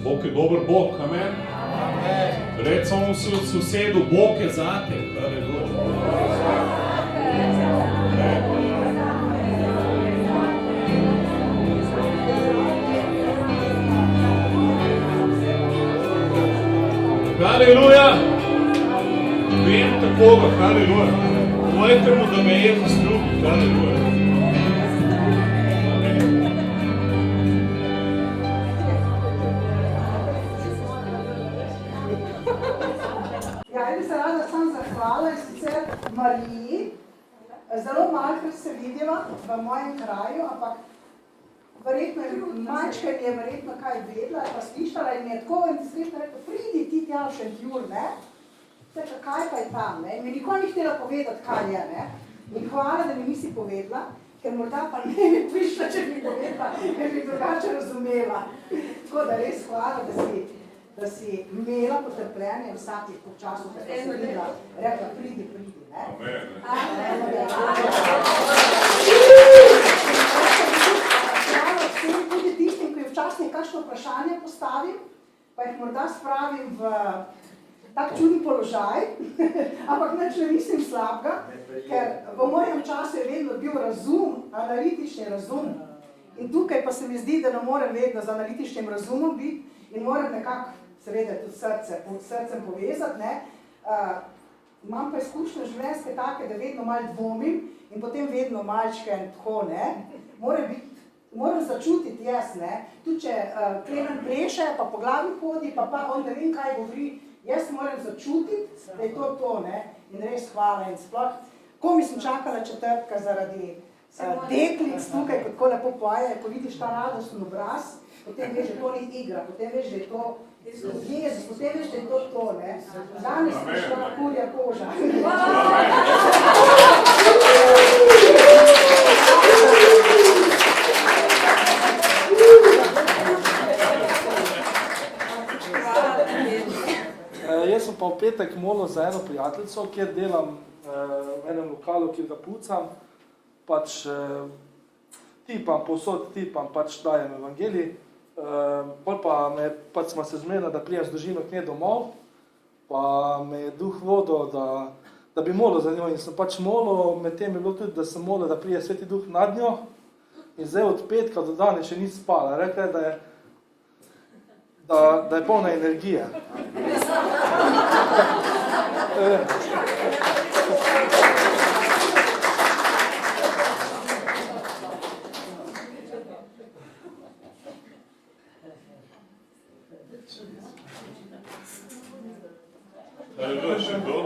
Bog je dober Bog, amen. Reč samo sosedu, Bog je zate. Haleluja! Vem takoga, haleluja! Povejte mu, da me Jezus ljubi, haleluja! Ja, bi se rada sam zahvala in sicer Mariji. Zelo malkrat se videla v mojem kraju, ampak verjetno mačka mi je verjetno kaj vedela, pa slišala in mi je tako in slišala rekel, pridi ti tja v Šentjur, ne? Seka, kaj pa je tam, ne? In mi nikoli ni htela povedati, kaj je, ne? In hvala, da mi nisi povedala, ker morda pa ne bi prišla, če bi povedala, ker bi drugače razumela. Tako da res hvala, da si imela potrpljenje vsakih po času, da si videla, rekla, pridi, ne? Amen. Hvala vsem tudi tistim, ki včasih kakšno vprašanje postavim, pa jih morda spravim v tak čudni položaj, ampak nič ne mislim slabega, ker v mojem času je vedno bil razum, analitični razum. In tukaj pa se mi zdi, da ne morem vedno z analitičnim razumom biti in moram nekako, seveda, tudi srcem povezati, ne. Imam pa izkušnje življenjske take, da vedno malo dvomim in potem vedno malčke in tako, ne. Moram začutiti jaz, ne. Tudi če Klemen pleše, pa po glavi hodi, pa on ne vem, kaj govori, jaz moram začutiti, da je to, ne. In res hvala in sploh. Komi sem čakala četrtka zaradi deklic tukaj, kot tako lepo poje, ko vidiš ta radosten obraz, potem veš, da to ni igra, potem veš, da je to Jezus, potem veš, da je to, ne. Danes mi šla kurja koža. Jaz sem pa v petek molil za eno prijateljico, kjer delam v enem lokalu, kjer ga pucam, pač tipam, povsod tipam, pač dajem evangelij. Pol pa pač smo se zmenili, da prijem z družino k njej domov, pa me je duh vodil, da bi molil za njo in sem pač molil, med tem je bilo tudi, da sem molil, da prije Sveti Duh nad njo in zdaj od petka do danes še ni spala. Rekla je, da je polna energije. Haleluja, še kdo?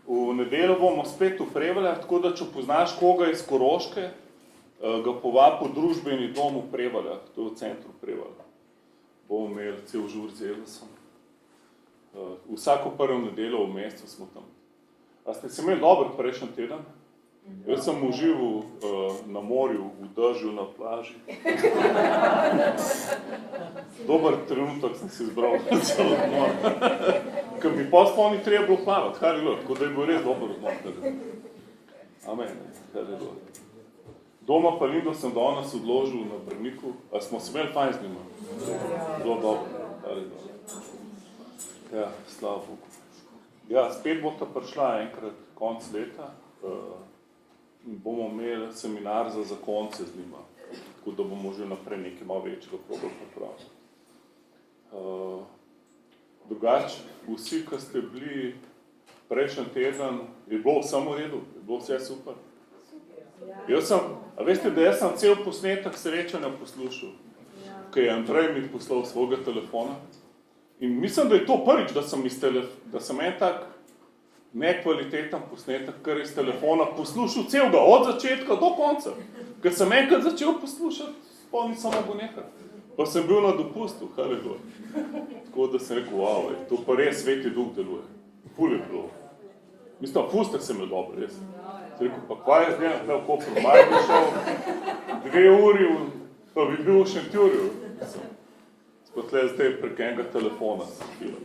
V nedeljo bomo spet v Prevaljah, tako da če poznaš koga iz Koroške, ga povabi v družbeni dom v Prevaljah, to je v centru Prevalja. Bomo imeli cel žur z Jezusom. Vsako prvo nedeljo v mesecu smo tam. A ste se imeli dobro prejšnji teden? Jaz sem užival na morju, v dežju, na plaži. Dober trenutek sem si izbral za odmor. Ker mi potem ni treba bilo plavati, haleluja, tako da je bil res dober odmor. Amen, haleluja. Doma pa Lindo sem danes odložil na Brniku, a smo se imeli fajn z njima. Zelo dobro, haleluja. Ja, slava Bogu. Ja, spet bo ta prišla enkrat konc leta. Bomo imeli seminar za zakonce z njima, tako da bomo že naprej nekaj malo večjega probali pripraviti. Drugače, vsi, ki ste bili prejšnji teden, je bilo vsem v redu, je bilo vse super. Veste, da jaz sem cel posnetek srečanja poslušal, ki je Andrej mi poslal svojega telefona. In mislim, da je to prvič, da sem en tak nekvalitetan posnetek, kar je z telefona poslušal celega, od začetka do konca. Ker sem enkrat začel poslušati, pa nisem mogel nehati. Pa sem bil na dopustu, haleluja. Tako da sem rekel, wow, to pa res Sveti Duh deluje. Ful je bilo. Mislim, pustek sem je dobro, res. Sem rekel, pa kva je zdaj, v Kopru, maj bi šel 2 uri, pa bi bil v Šentjurju. Spotle zdaj prek enega telefona sem filal.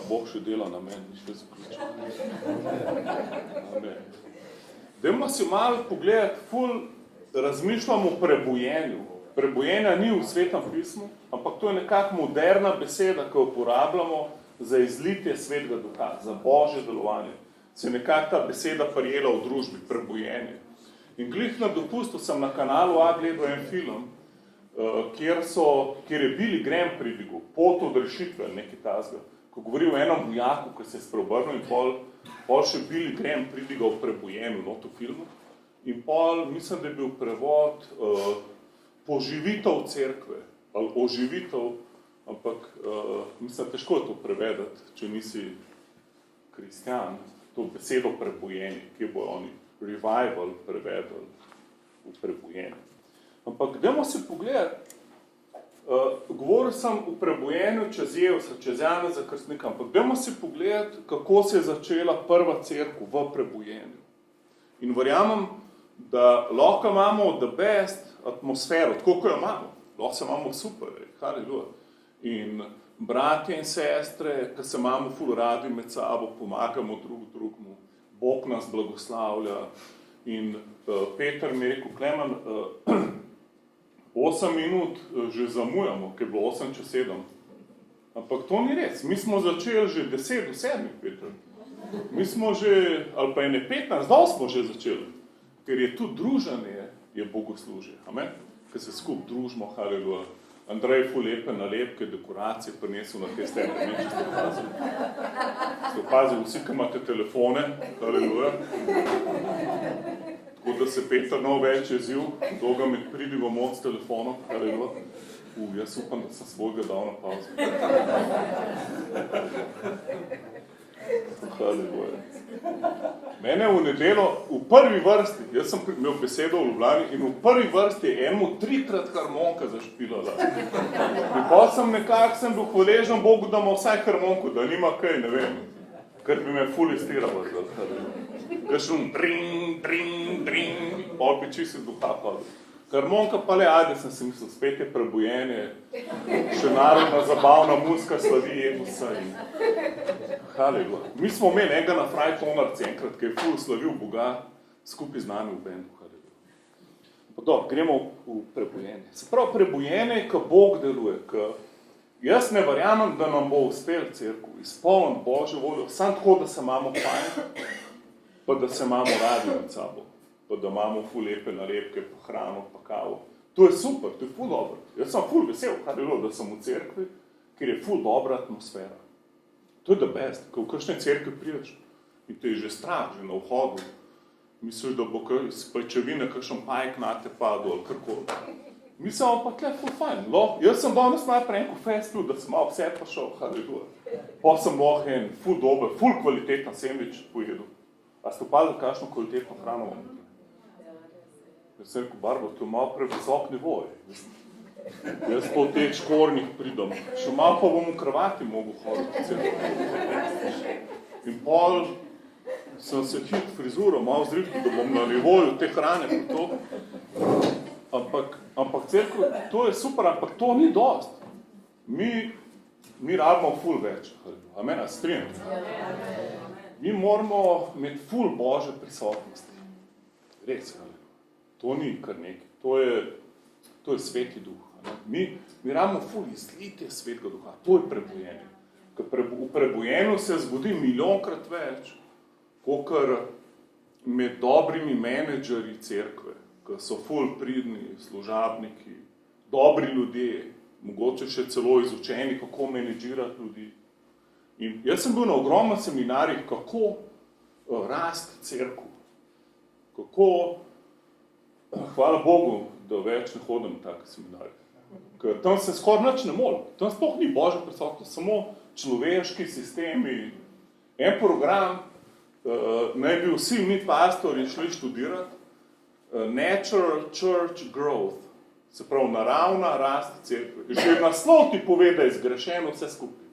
Bog še dela na meni, ni še zaključil. dajmo si malo pogledati, ful razmišljamo o prebojenju. Prebojenja ni v Svetem pismu, ampak to je nekako moderna beseda, ki jo uporabljamo za izlitje Svetega Duha, za Božje delovanje. Se je nekako ta beseda prijela v družbi, prebojenje. In glih na dopustu sem na kanalu A gledal en film, kjer je Billy Graham pridigal, Pot od rešitve, nekaj tazga, ko govori o enem vojaku, ki se je spreobrnil in pol še Billy Graham pridigal prebojenju not v filmu. In pol, mislim, da je bil prevod poživitev cerkve, ali oživitev, ampak mislim, težko je to prevedati, če nisi kristjan, to besedo prebojenje, kje bojo oni revival prevedli v prebojenje. Ampak dajmo si pogledati, govoril sem v prebojenju čez Jevsa, čez Janeza Krstnika, ampak dajmo si pogledati, kako se je začela prva cerkev v prebojenju. In verjamem, da lahko imamo the best atmosfero, tako ko jo imamo, lahko se imamo super, haleluja. In bratje in sestre, ki se imamo ful radi med sabo, pomagamo drugemu, Bog nas blagoslavlja. In Peter mi je rekel, Klemen, 8 minut že zamujamo, ki je bilo 8 čez 7. Ampak to ni res, mi smo začeli že 10 do 7, Peter. Mi smo že, ali pa je ne 15, dol smo že začeli. Ker je tudi druženje, je bogoslužje. Amen? Ker se skup družimo, haleluja. Andrej ful lepe nalepke, dekoracije prinesel na te stene, ne, če ste pazili. Ste pazili vsi, ki imate telefone, haleluja. Tako da se Peter nov več jeziv, dolga mi pridigo moc telefonom, haleluja. Jaz upam, da sem svojega dal na pauzo. Haleluja. Mene v nedeljo, v prvi vrsti, jaz sem imel besedo v Ljubljani in v prvi vrsti je enemu 3-krat harmonka zašpilala. In pa sem bil hvaležen Bogu, da ima vsaj harmonko, da nima kaj, ne vem, ker bi me ful istiralo. Ker šum dring, dring, dring, pol bi čisto duha padel. Harmonka pa le, ajde, sem si mislil, spet je prebojenje, še narodna zabavna muzika slavi Jezusa in haleluja. Mi smo imeli enega na Frajtonarci enkrat, ki je ful slavil Boga skupaj z nami v bendu, haleluja. Pa dobro, gremo v prebojenje. Se pravi, prebojenje, ko Bog deluje, ko jaz ne verjamem, da nam bo uspel cerkev izpolniti Božjo voljo, samo tako, da se imamo fajn, pa da se imamo radi med sabo. Pa da imamo ful lepe nalepke, pa hrano, pa kavo. To je super, to je ful dobro. Jaz sem ful vesel, da sem v cerkvi, ker je ful dobra atmosfera. To je the best, ko v kakšne cerkvi prideš in te je že strah, že na vhodu. Misliš, da bo iz pajčevine kakšen pajk na te padel ali karkoli. Mislim, pa tle ful fajn. Jaz sem danes najprej enko festival, da sem malo vse pa šel, haleluja. Pa sem lahko en ful dober, ful kvalitetna sendvič pojedel. A ste opazili, kakšno kvalitetno hrano vam? Jaz sem rekel, Barbo, to je malo previsok nivoj. Jaz po teh škornjih pridem. Še malo pa bom v kravati mogel hoditi. In pol sem se hit frizuro, malo zrihtil, da bom na nivoju te hrane pa to. Ampak cerkev, to je super, ampak to ni dost. Mi rabimo ful več. Amen, a strinjam. Mi moramo imeti ful Božje prisotnosti. Res, to ni kar nekaj. To je sveti duh. Mi rabimo ful izlitje svetega duha. To je prebojenje. V prebojenju se zgodi milijonkrat več, kakor med dobrimi menedžerji cerkve, ki so ful pridni, služabniki, dobri ljudje, mogoče še celo izučeni, kako menedžirati ljudi. In jaz sem bil na ogromno seminarjih, kako rast cerkev. Kako, hvala Bogu, da več ne hodim na take seminarje. Ker tam se skoraj nič ne more. Tam sploh ni Božja prisotnost, samo človeški sistemi. En program, naj bi vsi mi pastori šli študirati, Natural Church Growth, se pravi naravna rast cerkve. Že naslov ti pove, da je zgrešeno vse skupaj.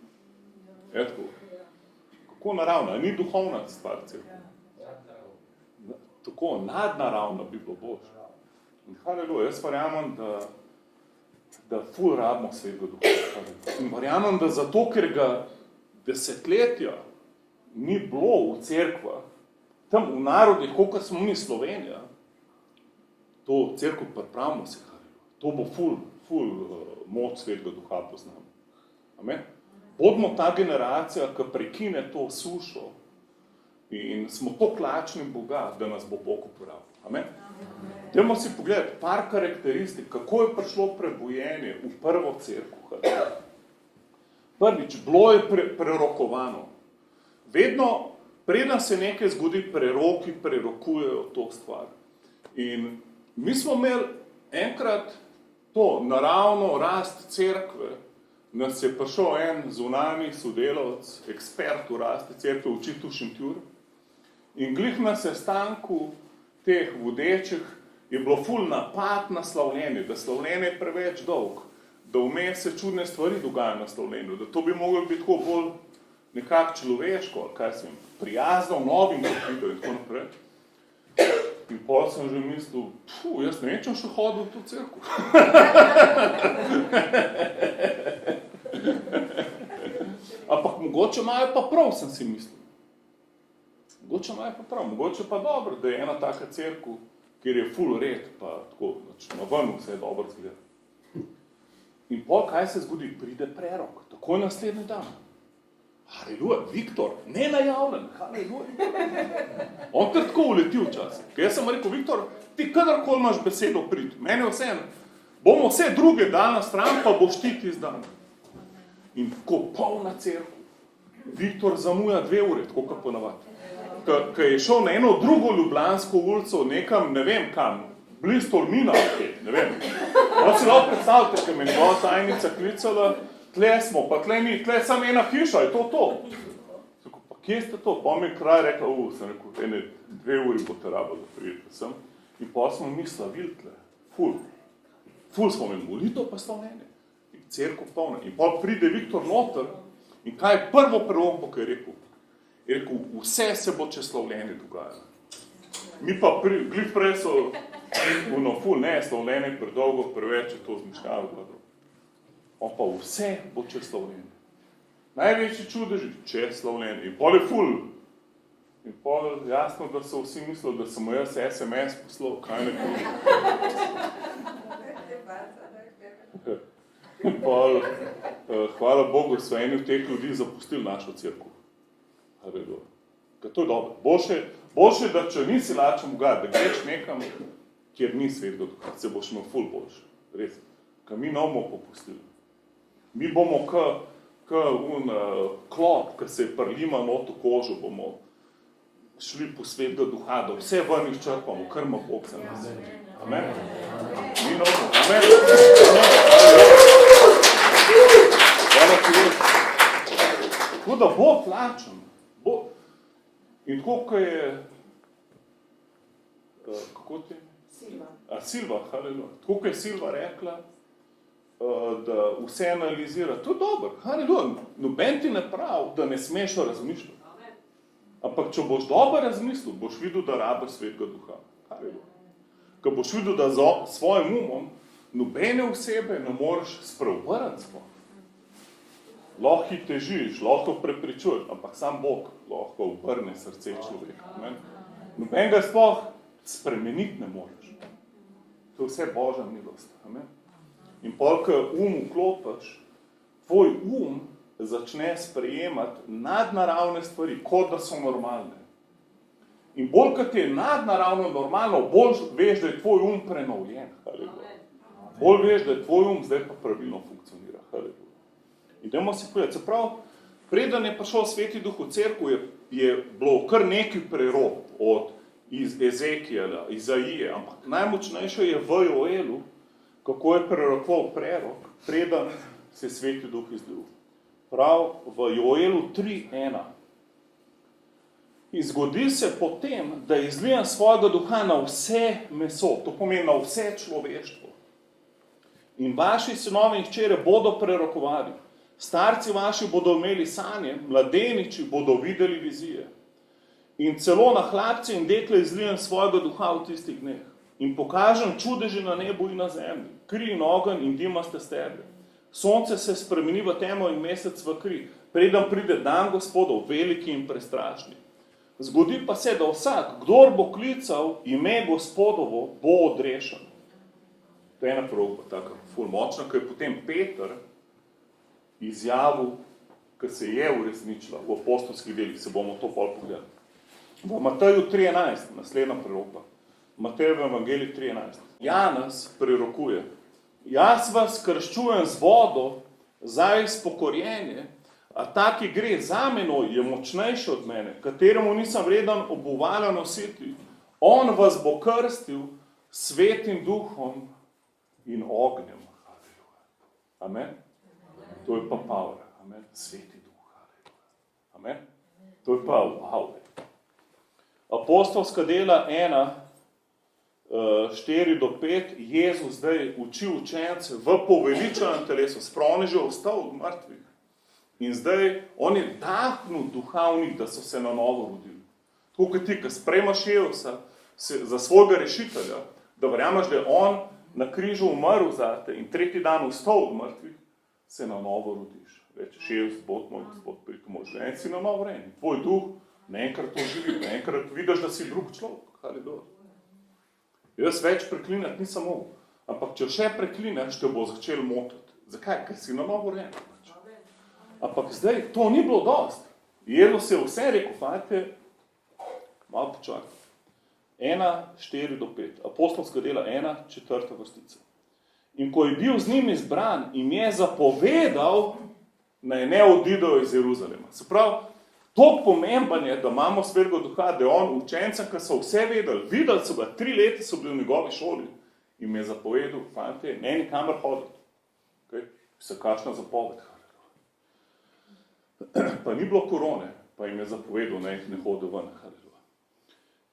Kako naravna, ni duhovna stvar cerkve. Tako nadnaravna bi bilo Božje. In haleluja, jaz verjamem, da ful rabimo svetega duha. In verjamem, da zato, ker ga desetletja ni bilo v cerkvah, tam v narodih, koliko smo mi Slovenija, to cerkev pripravimo se, to bo ful moč Svetega Duha poznamo. Amen? Bodimo ta generacija, ki prekine to sušo in smo toliko lačni Boga, da nas bo Bog uporabil. Amen? Dajmo si pogledati par karakteristik, kako je prišlo prebojenje v prvo cerkev. Prvič, bilo je prerokovano. Vedno, preden se nekaj zgodi, preroki prerokujejo to stvar. In mi smo imeli enkrat to naravno rast cerkve, nas je prišel en zunanji sodelavec, ekspert v rasti cerkve, učitelj v Šentjurju. In glih na sestanku teh vodečih je bilo ful napad na slavljenje, da slavljenje je preveč dolg, da vmes se čudne stvari dogajajo na slavljenju, da to bi moglo biti tako bolj nekako človeško, kaj sem, prijazno, novim in tako naprej. In pol sem že mislil, jaz ne vem, če še hodil v to cerkev. Ampak mogoče imajo pa prav, sem si mislil. Mogoče imajo pa prav, mogoče pa dobro, da je ena taka cerkev, kjer je ful red, pa tako, na ven vse dobro zgleda. In pol, kaj se zgodi? Pride prerok, takoj naslednji dan. Haleluja, Viktor, nenajavljen, haleluja. On te tako uleti včasih. Jaz sem rekel, Viktor, ti kadarkoli imaš besedo priti, meni vseeno, bomo vse druge dali na stran, pa boš ti izdan. In tako polna cerkev. Viktor zamuja 2 ure, tako kot ponavadi. Ko je šel na eno drugo ljubljansko ulico, nekam, ne vem kam, bliz Tolmina, ne vem. On si lahko predstavite, ko me njegova tajnica klicala, tle smo, pa tle ni, tle samo ena hiša, je to. Tako, pa kje ste to? Pa mi je kraj rekla, sem rekel, ene 2 uri bo te rabila, da prijete sem. In pa smo mi slavili tle, ful smo imeli molitev pa slavljenje. In cerkev polna. In pa pride Viktor noter in kaj je prvo prerokbo, kaj je rekel? Je rekel, vse se bo čez slavljenje dogajalo. Mi pa glih prej so, slavljenje predolgo, preveč je to zmišljalo. On pa vse bo čez slavljenje. Največji čudeži, čez slavljenje. In pol je ful. In pol jasno, da so vsi mislili, da sem mu jaz SMS poslal, kaj ne pol. In pol, hvala Bogu, so eni v teh ljudi zapustili našo cerkev. To je dobro. Boljše, da če nisi lačen Boga, da greš nekam, kjer ni Svetega Duha, se boš imel ful boljše. Res. Ka mi ne bomo popustili. Mi bomo klop, ki se prlima noto kožo, bomo šli po Svetega Duha, da vse ven izčrpamo, kar ima Bog za nas. Amen. Mi ne bomo. Amen. Hvala ti. Tako da Bog lačen. In tako, ko je, kako ti? Silva, haleluja. Tako, ko je Silva rekla, da vse analizira, to je dobro, haleluja. Noben ti ne prav, da ne smeš razmišljati. Ampak, če boš dobro razmislil, boš videl, da rabiš Svetega Duha. Haleluja. Ko boš videl, da z svojim umom nobene osebe ne moreš spreobrniti sploh. Lahko jih težiš, lahko prepričuješ, ampak sam Bog lahko obrne srce človeka. Noben ga sploh spremeniti ne moreš. To je vse Božja milost. Amen. In pol, ko vklopiš, tvoj začne sprejemati nadnaravne stvari, kot da so normalne. In bolj, kot je nadnaravno normalno, bolj veš, da je tvoj prenovljen. Bolj veš, da je tvoj zdaj pa pravilno funkcionira. Haleluja. In dajmo si povedati, se pravi, preden je prišel Sveti Duh v cerkev, je bilo kar nekaj prerok od iz Ezekijela, Izaije, ampak najmočnejše je v Joelu, kako je prerokoval prerok, preden se je Sveti Duh izlil. Prav v Joelu 3:1. In zgodi se potem, da je izlijan svojega duha na vse meso, to pomeni na vse človeštvo. In vaši sinovi in hčere bodo prerokovali. Starci vaši bodo imeli sanje, mladeniči bodo videli vizije. In celo na hlapce in dekle izlijem svojega duha v tistih dneh. In pokažem čudeže na nebu in na zemlji, kri in ogenj in dimaste stebre. Sonce se spremeni v temo in mesec v kri, preden pride dan Gospodov, veliki in prestrašni. zgodi pa se, da vsak, kdor bo klical ime Gospodovo, bo odrešen. To je ena proroka, taka ful močna, ko je potem Peter izjavil, ki se je uresničila v apostolskih delih, se bomo to pol pogledali. V Mateju 13, naslednja proroka, Matejeve evangelij 13. Janez prerokuje, jaz vas krščujem z vodo za izpokorjenje, a ta, ki gre za menoj, je močnejši od mene, kateremu nisem vreden obuvala nositi. On vas bo krstil svetim duhom in ognjem. Amen. To je pa power. Amen. Sveti duh. Amen. To je pa wow. Apostolska dela 1, 4 do 5, Jezus zdaj uči učence v poveličanem telesu, spravno je že ostal od mrtvih. In zdaj on je dahnil duha v njih, da so se na novo rodili. Tako kot ti, ki sprejmaš Jezusa za svojega rešitelja, da verjameš, da je on na križu umrl zate in tretji dan vstal od mrtvih, se na novo rodiš. Rečeš, Jezus, Bog moj, Gospod, pridi moj življenje, si na novo rejeni. Tvoj duh naenkrat to živi, naenkrat vidiš, da si drug človek. Halleluja. Jaz več preklinati nisem mogel, ampak če še preklinaš, te bo začel motiti. Zakaj? Ker si na novo rejeni. Ampak zdaj to ni bilo dost. Jezus je vse rekel, fajte, malo počakaj. 1, 4 do 5. Apostolska dela 1, 4. vrstica. In ko je bil z njimi zbran, jim je zapovedal, naj ne odidejo iz Jeruzalema. Se pravi, toliko pomemben je, da imamo Svetega Duha, da je on učencem, ki so vse videli so ga, 3 leta so bili v njegovi šoli, jim je zapovedal, fajte, ne nikamor hoditi. Okay? Se kakšna zapoved. Pa ni bilo korone, pa jim je zapovedal, naj ne hodijo ven.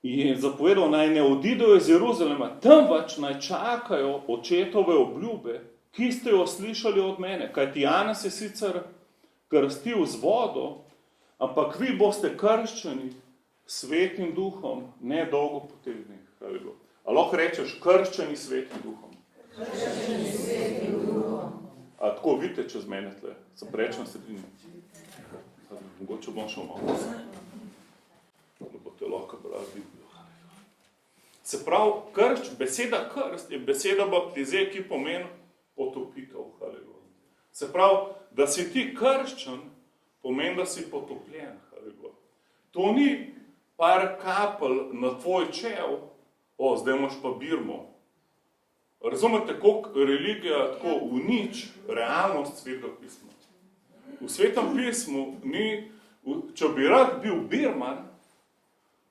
In je zapovedal, naj ne odidejo iz Jeruzalema, temveč naj čakajo očetove obljube, ki ste jo slišali od mene. Kajti Janez je sicer krstil z vodo, ampak vi boste krščeni svetim duhom nedolgo po teh dneh. A lahko rečeš krščeni svetim duhom? Krščeni svetim duhom. A tako vidite čez mene tle, sem preč na sredini. Mogoče bom šel malo. Da boste lahko brali Biblijo. Se pravi, beseda krst je beseda baptize, ki pomeni potopitev. Se pravi, da si ti krščen, pomeni, da si potopljen. To ni par kapelj na tvoj čev, zdaj imaš pa birmo. Razumete, koliko religija tako unič realnost Svetega pisma. V Svetem pismu ni, če bi rad bil birman,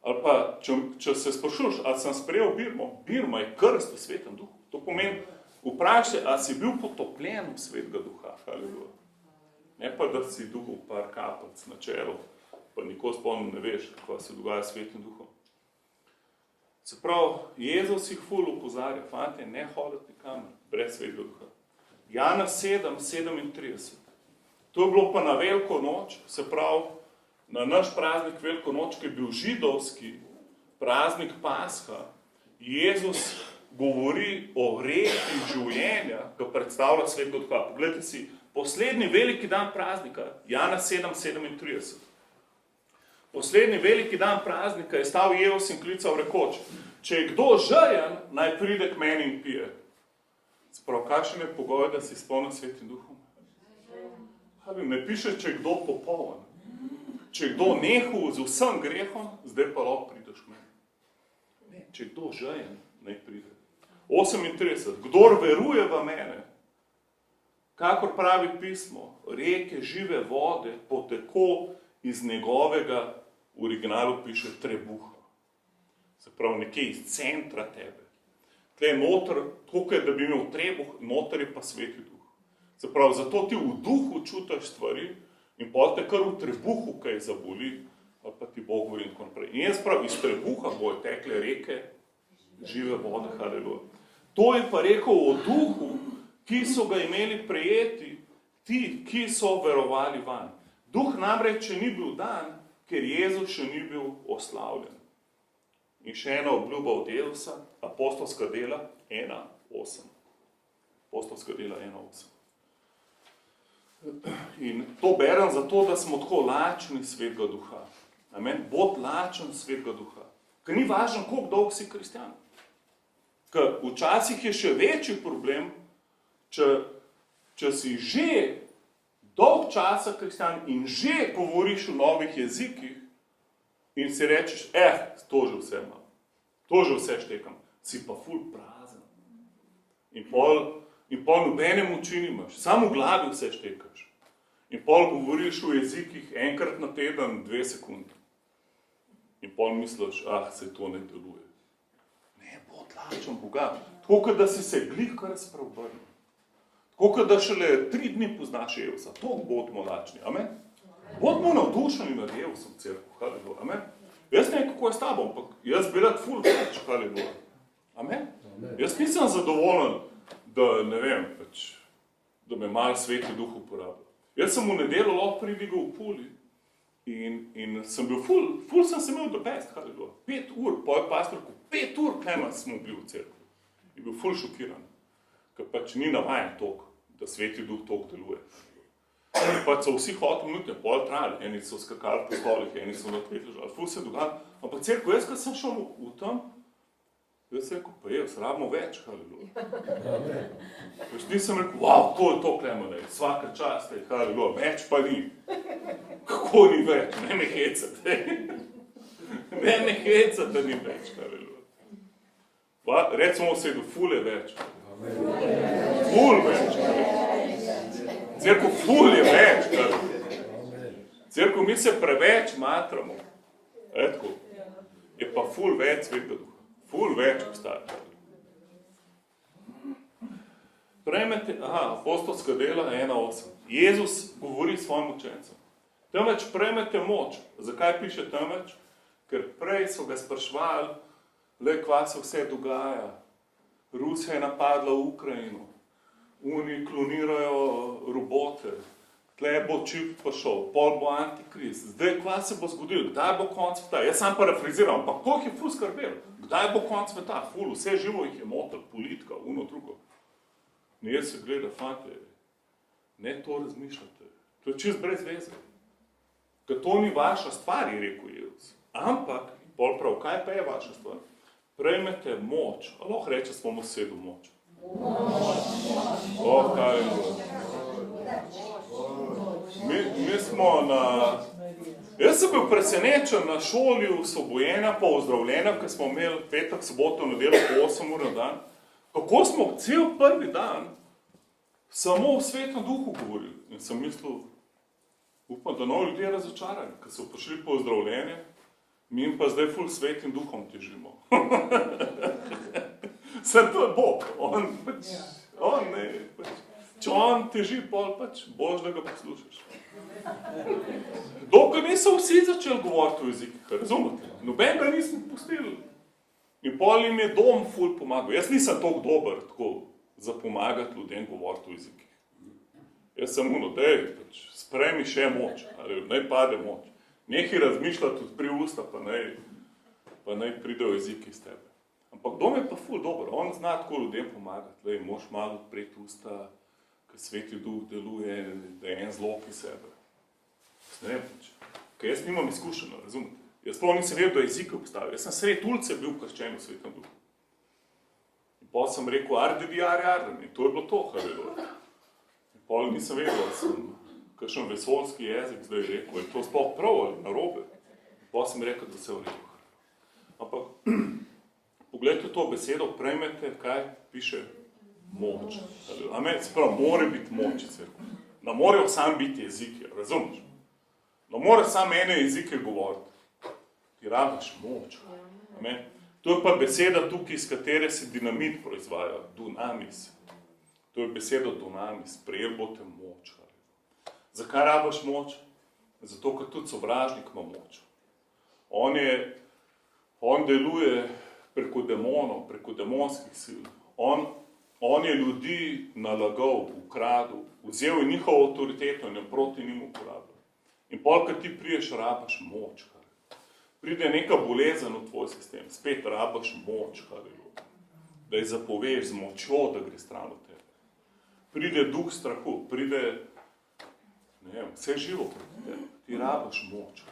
ali pa če se sprašuješ, ali sem sprejel birmo, birma je krst v Svetem duhu. To pomeni, vprašaj, ali si bil potopljen v Svetega duha. Halleluja. Ne pa, da si duhov par kapelc na čelu, pa nikoli spomnim ne veš, kako se dogaja s Svetim duhom. Se pravi, Jezus jih ful opozarja, fante, ne hoditi nikamer, brez Svetega duha. Janez 7, 37. To je bilo pa na Veliko noč, se pravi, na naš praznik Veliko noč, ki je bil židovski praznik Pasha, Jezus govori o reki življenja, ki predstavlja Svetega duha. Poglejte si, poslednji veliki dan praznika, Janez 7, 37. Poslednji veliki dan praznika je stal Jezus in klical rekoč, če je kdo žejen, naj pride k meni in pije. Se pravi, kakšen je pogoj, da si izpolnjen Svetim duhom? Ne piše, če je kdo popoln. Če je kdo nehal z vsem grehom, zdaj pa lahko prideš k meni. Ne, če je kdo žejen, naj pride. 38. Kdor veruje v mene, kakor pravi pismo, reke žive vode poteko iz njegovega, v originalu piše trebuha. Se pravi, nekje iz centra tebe. Tle noter, tako je, da bi imel trebuh, noter je pa Sveti duh. Se pravi, zato ti v duhu čutiš stvari in pa te kar v trebuhu kaj zaboli, ali pa ti Bog govori in tako naprej. In jaz prav, iz trebuha bojo tekle reke, žive vode, halleluja. To je pa rekel o duhu, ki so ga imeli prejeti ti, ki so verovali vanj. Duh namreč še ni bil dan, ker Jezus še ni bil oslavljen. In še ena obljuba od Jezusa, apostolska dela 1.8. Apostolska dela 1.8. In to berem zato, da smo tako lačni Svetega duha. Amen. Bod lačen Svetega Duha. Ker ni važno, koliko dolgo si kristjan. Ker včasih je še večji problem, če si že dolg časa kristjan in že govoriš v novih jezikih in si rečeš, to že vse imam, to že vse štekam, si pa ful prazen. In pol nobene moči nimaš, samo v glavi vse štekaš. In pol govoriš v jezikih enkrat na teden 2 sekunde. In pol misliš, se to ne deluje. Ne, bod lačen Boga. Tako, kot da si se glih kar spreobrnil. Tako, kot da šele 3 dni poznaš Evsa. To bodimo lačni. Amen? Bodimo navdušeni nad Evsom v cerkvu. Haleluja. Amen? Jaz ne vem, kako je s tabo, ampak jaz bi rad ful več. Haleluja. Amen? Jaz nisem zadovoljen, da ne vem, da me malo Sveti Duh uporablja. Jaz sem v nedeljo lahko pridigal v Puli in sem bil ful sem se imel do best, haleluja. 5 ur, po pastorku, 5 ur klema smo bili v cerkvi. In bil ful šokiran, ker ni navajen toliko, da Sveti Duh toliko deluje. So vsi hoteli minutne, pol trajali, eni so skakali po stolih, eni so na tleh ležali, ful se dogaja. Ampak cerkev, jaz, ko sem šel v tam, jaz sem rekel, pa rabimo več, haleluja. Nisem rekel, to je to klemane, vsaka čast, haleluja, več pa ni. Kako ni več? Ne me hecate. Ne me hecate, da ni več, haleluja. Recimo vsedu, ful je več. Ful več, haleluja. Cerkev, ful je več, haleluja. Cerkev, mi se preveč matramo. Tako. Je pa ful več Svetega Duha. Ful več obstaja. Prejmete, apostolska dela 1.8. Jezus govori svojim učencem. Temveč prejmete moč. Zakaj piše temveč? Ker prej so ga sprašvali, kva se vse dogaja. Rusija je napadla v Ukrajino. Oni klonirajo robote. Tle bo čip prišel, pol bo antikrist. Zdaj, kva se bo zgodilo? Kdaj bo konc sveta? Jaz sam parafraziram, ampak to jih je ful skrbel. Kdaj bo konc sveta? Ful, vse živo jih je motil, politika, drugo. Ne, jaz se gleda, fante, ne to razmišljate. To je čist brez veze. Ker to ni vaša stvar, je rekel Jezus. Ampak, pol prav, kaj pa je vaša stvar? Prejmete moč. Lahko reče svomu sosedu moč. Kaj je to? Mi smo Jaz sem bil presenečen na šoli v Sobojena, pa ozdravljena, ker smo imeli petek, soboto, nedeljo po 8 ur na dan. Kako smo cel prvi dan samo v Svetem Duhu govorili. In sem mislil, upam, da novi ljudje razočarani, ker so prišli po ozdravljenje, mi pa zdaj ful Svetim Duhom težimo. Sem to je Bog, če on teži pol, boš, da ga poslušaš. Dokaj niso vsi začeli govoriti v jezikih, razumete? Noben ga nisem pustili. In pol jim je dom ful pomagal. Jaz nisem toliko dober tako za pomagati ljudem govoriti v jezikih. Jaz sem sprejmi še moč, ali naj pade moč. Nehaj razmišljati odpri usta, pa naj pridejo jeziki iz tebe. Ampak dom je pa ful dober, on zna tako ljudem pomagati. Moš malo odpreti usta, ker Sveti Duh deluje, da je en zlog iz sebe. Ne vem, ker jaz nimam izkušeno, razumete? Jaz prav nisem vedel, da jezike obstajajo. Jaz sem sred ulice bil krščen v Svetem Duhu. In pol sem rekel, in to je bilo to, haleluja. In pol nisem vedel, da sem kakšen vesoljski jezik zdaj rekel, je to sploh prav ali narobe. In pol sem rekel, da se je v redu. Ampak, poglejte to besedo, prejmete, kaj piše moč. Amen, se pravi, more biti moč, cerkev. Ne morejo sam biti jeziki, razumeš? Ne more sam ene jezike govoriti. Ti rabiš moč. Amen. To je pa beseda tukaj, iz katere se dinamit proizvaja, dunamis. To je beseda dunamis, prejel bote moč. Zakaj rabiš moč? Zato, ker tudi sovražnik ima moč. On deluje preko demonov, preko demonskih sil. On je ljudi nalagal, ukradel, vzel je njihovo avtoriteto in jo proti njim uporabil. In pol, kad ti priješ, rabaš moč. Pride neka bolezen v tvoj sistem, spet rabaš moč, da ji zapoveš z močjo, da gre stran od tebe. Pride duh strahu, pride vse živo proti tebe. Ti rabaš moč.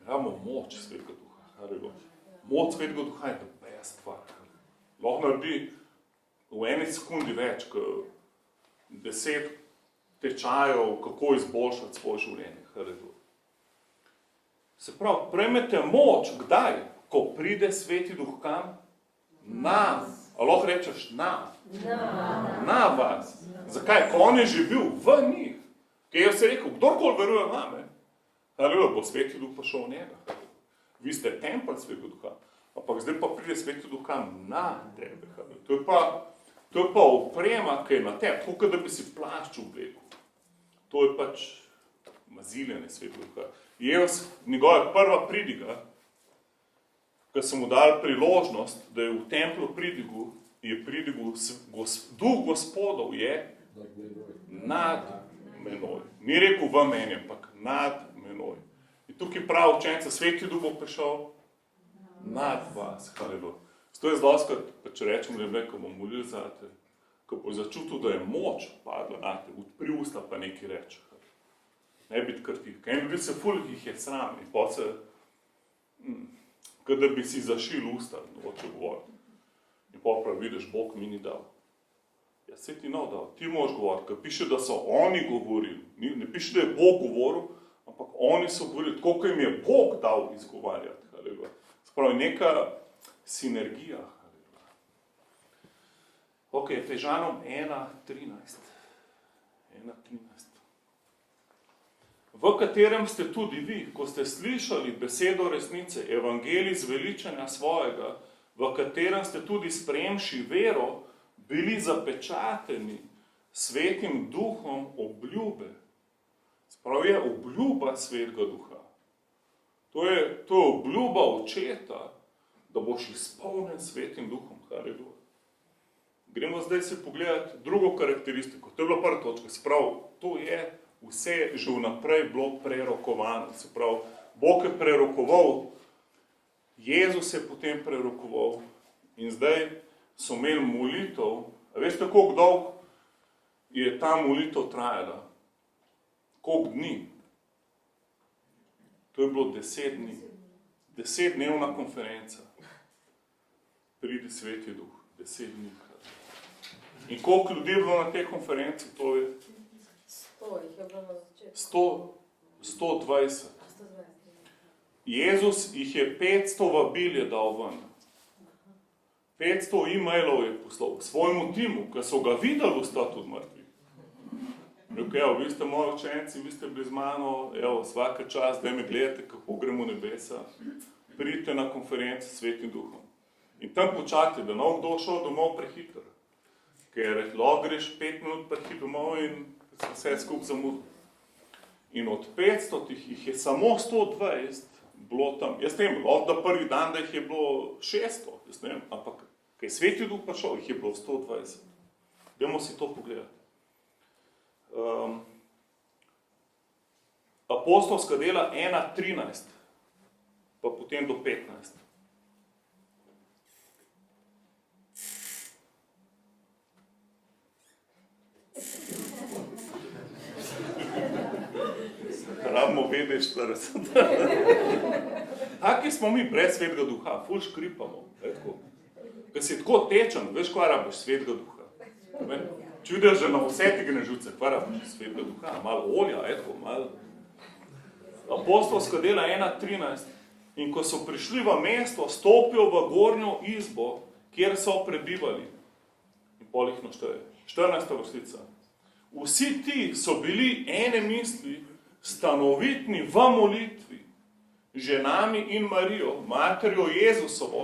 Imamo moč Svetega Duha. Halleluja. Moč Svetega Duha je the best stvar. Lahko naredi v eni sekundi več, kot 10 tečajev, kako izboljšati svoje življenje. Halleluja. Se pravi, prejmete moč, kdaj? Ko pride Sveti Duh kam? Na. A lahko rečeš na? Na vas. Zakaj? Ko on je že bil v njih. Kaj jaz se rekel, kdorkoli veruje vame, halleluja, bo Sveti Duh prišel v njega. Halleluja. Vi ste tempelj Svetega Duha, ampak zdaj pa pride Sveti Duh kam? Na tebe. Halleluja. To je pa oprema, ki je na tebi, tako da bi si plašč oblekel. To je pač maziljenje Svetega Duha. Jezus, njegova prva pridiga, ko sem mu dal priložnost, da je v templu pridigu, je pridigu Duh Gospodov je nad menoj. Ni rekel v meni, ampak nad menoj. In tukaj prav učenca, Sveti Duh bo prišel nad vas. Halleluja. Zato je zloskrat, pa če rečem, ko bom molil za te, ko bo začutil, da je moč padla na te, odpri usta pa nekaj reče. Ne biti kar tih. Kaj ljudi se ful, jih je sram in pa se, kada bi si zašil usta, hoče govoriti. In pa prav vidiš, Bog mi ni dal. Ja, se ti nov dal, ti moraš govoriti, ker piše, da so oni govorili. Ne piše, da je Bog govoril, ampak oni so govorili, tako kot jim je Bog dal izgovarjati. Halleluja. Spravi, neka sinergija. Halleluja. Ok, Efežanom 1.13. 1.13. V katerem ste tudi vi, ko ste slišali besedo resnice, evangelij zveličanja svojega, v katerem ste tudi sprejemši vero, bili zapečateni Svetim Duhom obljube. Sprav je obljuba Svetega Duha. To je obljuba očeta, da boš izpolnjen Svetim Duhom. Halleluja. Gremo zdaj si pogledati drugo karakteristiko. To je bila prva točka. Sprav, to je vse že vnaprej bilo prerokovano. Se pravi, Bog je prerokoval, Jezus je potem prerokoval in zdaj so imeli molitev. A veste, koliko dolg je ta molitev trajala? Koliko dni? To je bilo 10 dni. 10-dnevna konferenca. Pridi Sveti Duh. 10 dni. In koliko ljudi je bilo na tej konferenci? To je 120. Jezus jih je 500 vabil je dal ven. 500 e-mailov je poslal svojemu timu, ker so ga videli ostati od mrtvih. Rekel, evo, vi ste moji učenci, vi ste bili z mano, evo, vsaka čas, da me gledate, kako gremo v nebesa. Pridite na konferenci s Svetim Duhom. In tam počakajte, da ne kdo šel domov prehitro. Ker lahko greš 5 minut prehitro domov in vse skupaj zamudil. In od 500 jih je samo 120 bilo tam. Jaz ne vem, lahko da prvi dan, da jih je bilo 600, jaz ne vem, ampak kaj Sveti Duh prišel, jih je bilo 120. Dajmo si to pogledati. Apostolska dela 1.13, pa potem do 15. Rabimo vedeti 40. Taki smo mi brez Svetega Duha, ful škripamo. Ker si tako tečen, veš, kva rabiš Svetega Duha. Če vidiš, že na vse ti gnežuce, kva rabiš Svetega Duha, malo olja, malo. Apostolska dela 1.13. In ko so prišli v mesto, stopijo v gornjo izbo, kjer so prebivali. In pol jih našteje. 14. vrstica. Vsi ti so bili ene misli, stanovitni v molitvi, ženami in Marijo, materjo Jezusovo,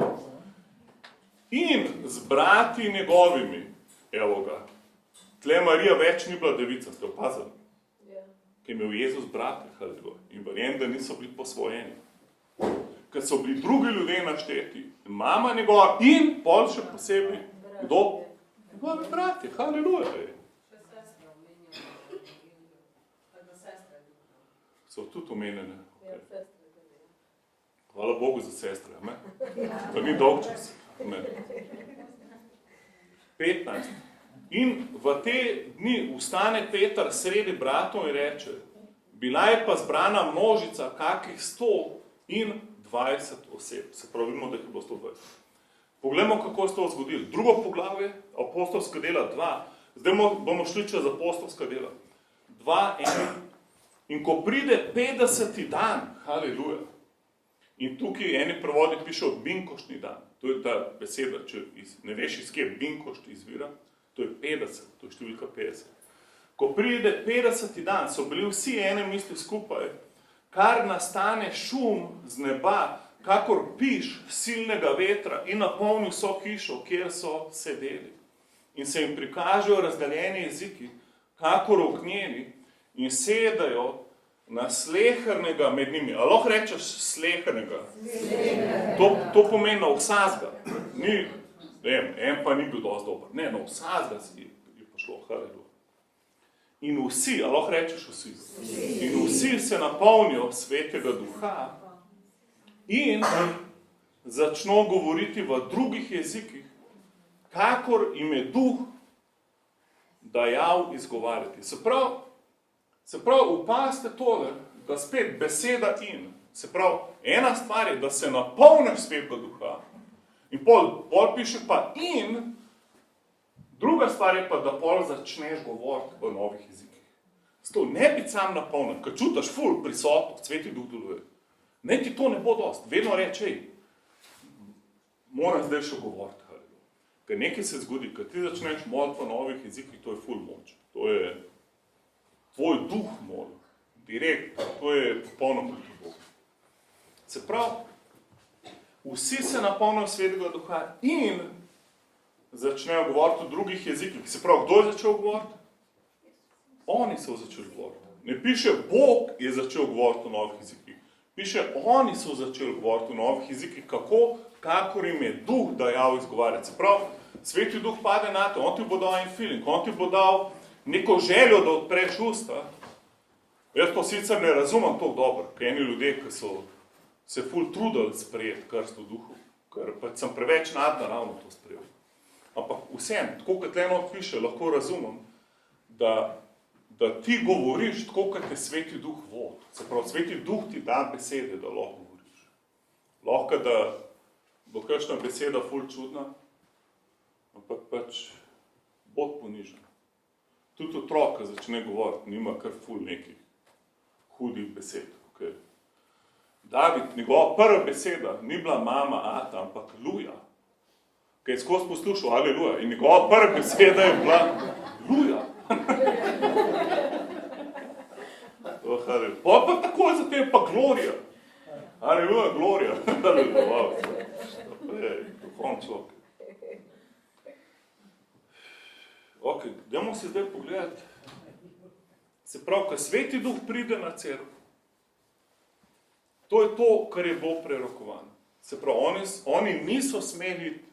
in z brati njegovimi. Evo ga. Tle Marija več ni bila devica, ste opazali? Ker je imel Jezus brate, halleluja. In verjem, da niso bili posvojeni. Ker so bili drugi ljudje našteti, mama njegova in pol še posebej, kdo? Njegovi brati, halleluja. So tudi omenjene. Okay. Hvala Bogu za sestre, ne? To ni dolg čas. 15. In v te dni vstane Peter sredi bratov in reče, bila je pa zbrana množica, kakih 100, in 20 oseb. Se pravi, vidimo, da jih je bilo 120. Poglejmo, kako se to zgodilo. Drugo poglavje, apostolska dela 2. Zdaj bomo šli čez apostolska dela. 2:1. In ko pride 50. dan, haleluja, in tukaj eni prevodi pišejo binkoštni dan, to je ta beseda, če ne veš, iz kje binkošt izvira, to je 50, to je številka 50. Ko pride 50. dan, so bili vsi ene misli skupaj, kar nastane šum z neba, kakor piš silnega vetra in napolni vso hišo, kjer so sedeli. In se jim prikažejo razdaljeni jeziki, kakor ognjeni, in sedajo na slehernega med njimi. A lahko rečeš slehernega? To pomeni na vsazga. Ni, en pa ni bil dosti dober. Ne, na vsazga je pošlo, haleluja. In vsi, a lahko rečeš vsi? In vsi se napolnijo Svetega Duha in začno govoriti v drugih jezikih, kakor jim je Duh dajal izgovarjati. Se pravi, upazite tole, da spet beseda in. Se pravi, ena stvar je, da se napolniš Svetega Duha in pol piše pa in, druga stvar je pa, da pol začneš govoriti v novih jezikih. Zato ne biti sam napolnjen, ko čutiš ful prisotnost, Sveti Duh deluje. Ne ti to ne bo dost. Vedno reče, moram zdaj še govoriti. Ker nekaj se zgodi, ko ti začneš moliti v novih jezikih, to je ful moč. To je tvoj duh mol, direkt, to je popolno proti Bogu. Se pravi, vsi se napolnijo Svetega Duha in začnejo govoriti v drugih jezikih. Se pravi, kdo je začel govoriti? Oni so začeli govoriti. Ne piše, Bog je začel govoriti v novih jezikih. Piše, oni so začeli govoriti v novih jezikih, kakor jim je Duh dajal izgovarjati. Se pravi, Sveti Duh pade na te, on ti bo dal en feeling, on ti bo dal neko željo, da odpreš usta. Jaz to sicer ne razumem toliko dobro, ker eni ljudje, ki so se ful trudili sprejeti krst v duhu, ker pa sem preveč nadnaravno to sprejel. Ampak vsem, tako kot eno piše, lahko razumem, da ti govoriš tako, kot te Sveti Duh vodi. Se pravi, Sveti Duh ti da besede, da lahko govoriš. Lahko, da bo kakšna beseda ful čudna, ampak pač bod ponižen. Tudi otrok, ki začne govoriti, nima kar ful nekih hudih besed. Okay. David, njegova prva beseda ni bila mama, ata, ampak luja. Kaj je skozi poslušal, aleluja. In njegova prva beseda je bila luja. Pa takoj zatem pa glorija. Aleluja, glorija. Aleluja, duhovni človek. Ok, dajmo si zdaj pogledati. Se pravi, ko Sveti Duh pride na cerkev, to je to, kar je bilo prerokovano. Se pravi, oni niso smeli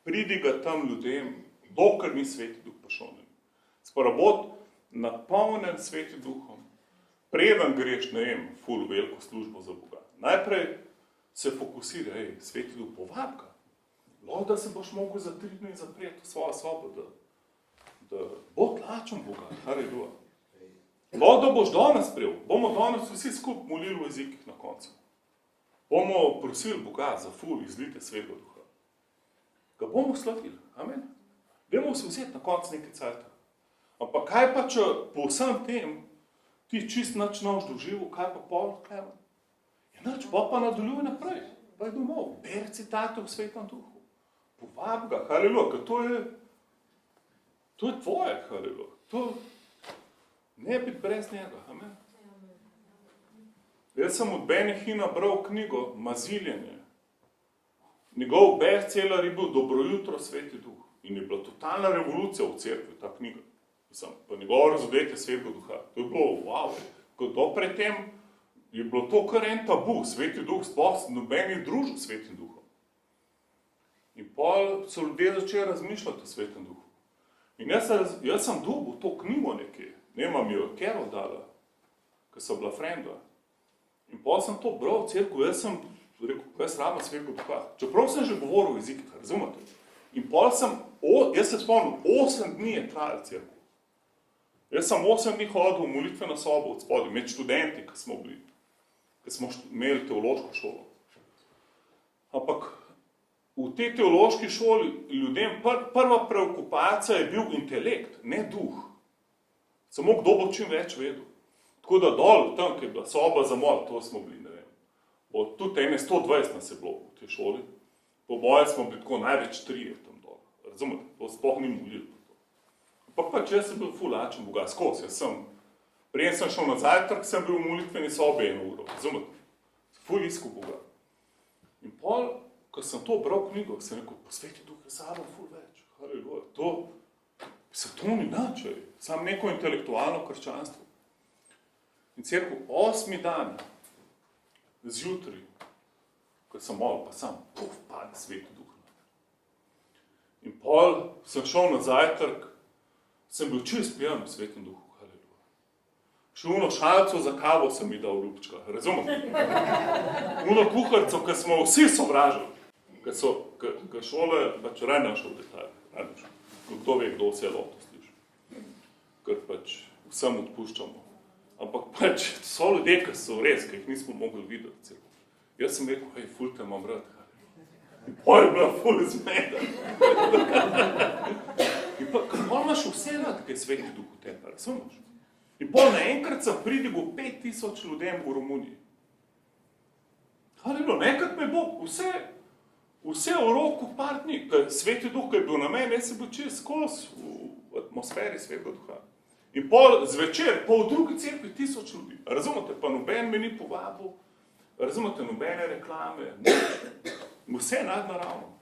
pridigati tam ljudem, dokler ni Sveti Duh prišel. Se pravi, bod napolnjen Sveti Duhom, preden greš, ne vem, ful veliko službo za Boga. Najprej se fokusiraj, Sveti Duh, povabi ga. Lahko, da se boš mogel za 3 dni zapreti v svojo sobo, da bo tlačen Boga, haleluja. Lahko, da boš danes prejel, bomo danes vsi skupaj molili v jezikih na koncu. Bomo prosili Boga za ful izlite Svetega Duha. Ga bomo slavili, amen. Dajmo se vzeti na koncu nekaj cajta. Ampak kaj pa, če po vsem tem ti čist nič noš doživel, kaj pa pol klemen? Je nič, pa nadaljuj naprej. Pa je domov, beri citate v Svetem Duhu. Povab ga, haleluja, ker to je tvoje, haleluja. To ne biti brez njega, amen. Jaz sem od Benihina bral knjigo Maziljenje. Njegov bestseller je bil Dobro jutro, Sveti Duh. In je bila totalna revolucija v cerkvi, ta knjiga. Pa njegovo razodetje Svetega Duha. To je bilo, wow, kot do pred tem je bilo to kar en tabu, Sveti Duh, sploh noben je družil s Svetim Duhom. In pol so ljudje začeli razmišljati o Svetem Duhu. In jaz sem dobil to knjigo nekje, nemam jo Carol dala, ker so bila frenda. In pol sem to bral v cerkvu, jaz sem rekel, jaz rabim Svetega Duha. Čeprav sem že govoril v jezikih, razumete? In pol jaz se spomnim, 8 dni je trajal cerkev. Jaz sem 8 dni hodil v molitveno sobo od spodaj, med študenti, ki smo imeli teološko šolo. Ampak v tej teološki šoli ljudem prva preokupacija je bil intelekt, ne duh. Samo kdo bo čim več vedel. Tako da dol, tam, ki je bila soba za mol, to smo bili, ne vem. Tudi 120 nas je bilo v tej šoli. Po boju smo bili tako največ 3 tam dol. Razumete, to sploh ni molil. Ampak pač jaz sem bil ful lačen Boga, skozi. Preden sem šel na zajtrk, sem bil v molitveni sobi 1 uro. Razumete, ful iskal Boga. In pol, ko sem to bral knjigo, sem rekel, pa Sveti Duh je sabo ful več. Haleluja, to ni načaj, samo neko intelektualno krščanstvo. In cerkev 8. dan, zjutraj, ko sem molil, pa sam, pade Sveti Duh. In pol sem šel na zajtrk, sem bil čist pijan v Svetem Duhu, haleluja. Še uno šalico za kavo sem mi dal ljubčka, razumete? Uno kuharico, ki smo vsi sovražili, ki šole, pač raj našel detalj, kdo ve, kdo vse loto sliši, ker pač vsem odpuščamo. Ampak pač so ljudje, ki so res, ki jih nismo mogli videti. Jaz sem rekel, hej, ful te imam rad. In pol je bila ful zmeda. In pa, ker pol imaš vse rad, kaj je Sveti Duh v tebi, razumeš? In pol naenkrat sem pridigal 5000 ljudem v Romuniji. Haleluja, naenkrat me bo vse v roku par dni, ker Sveti Duh, ki je bil na meni, jaz sem bil čist skozi v atmosferi Svetega Duha. In pol zvečer, pol v drugi cerkvi 1000 ljudi. Razumete, pa noben me ni povabil, razumete, nobene reklame, vse nadnaravno.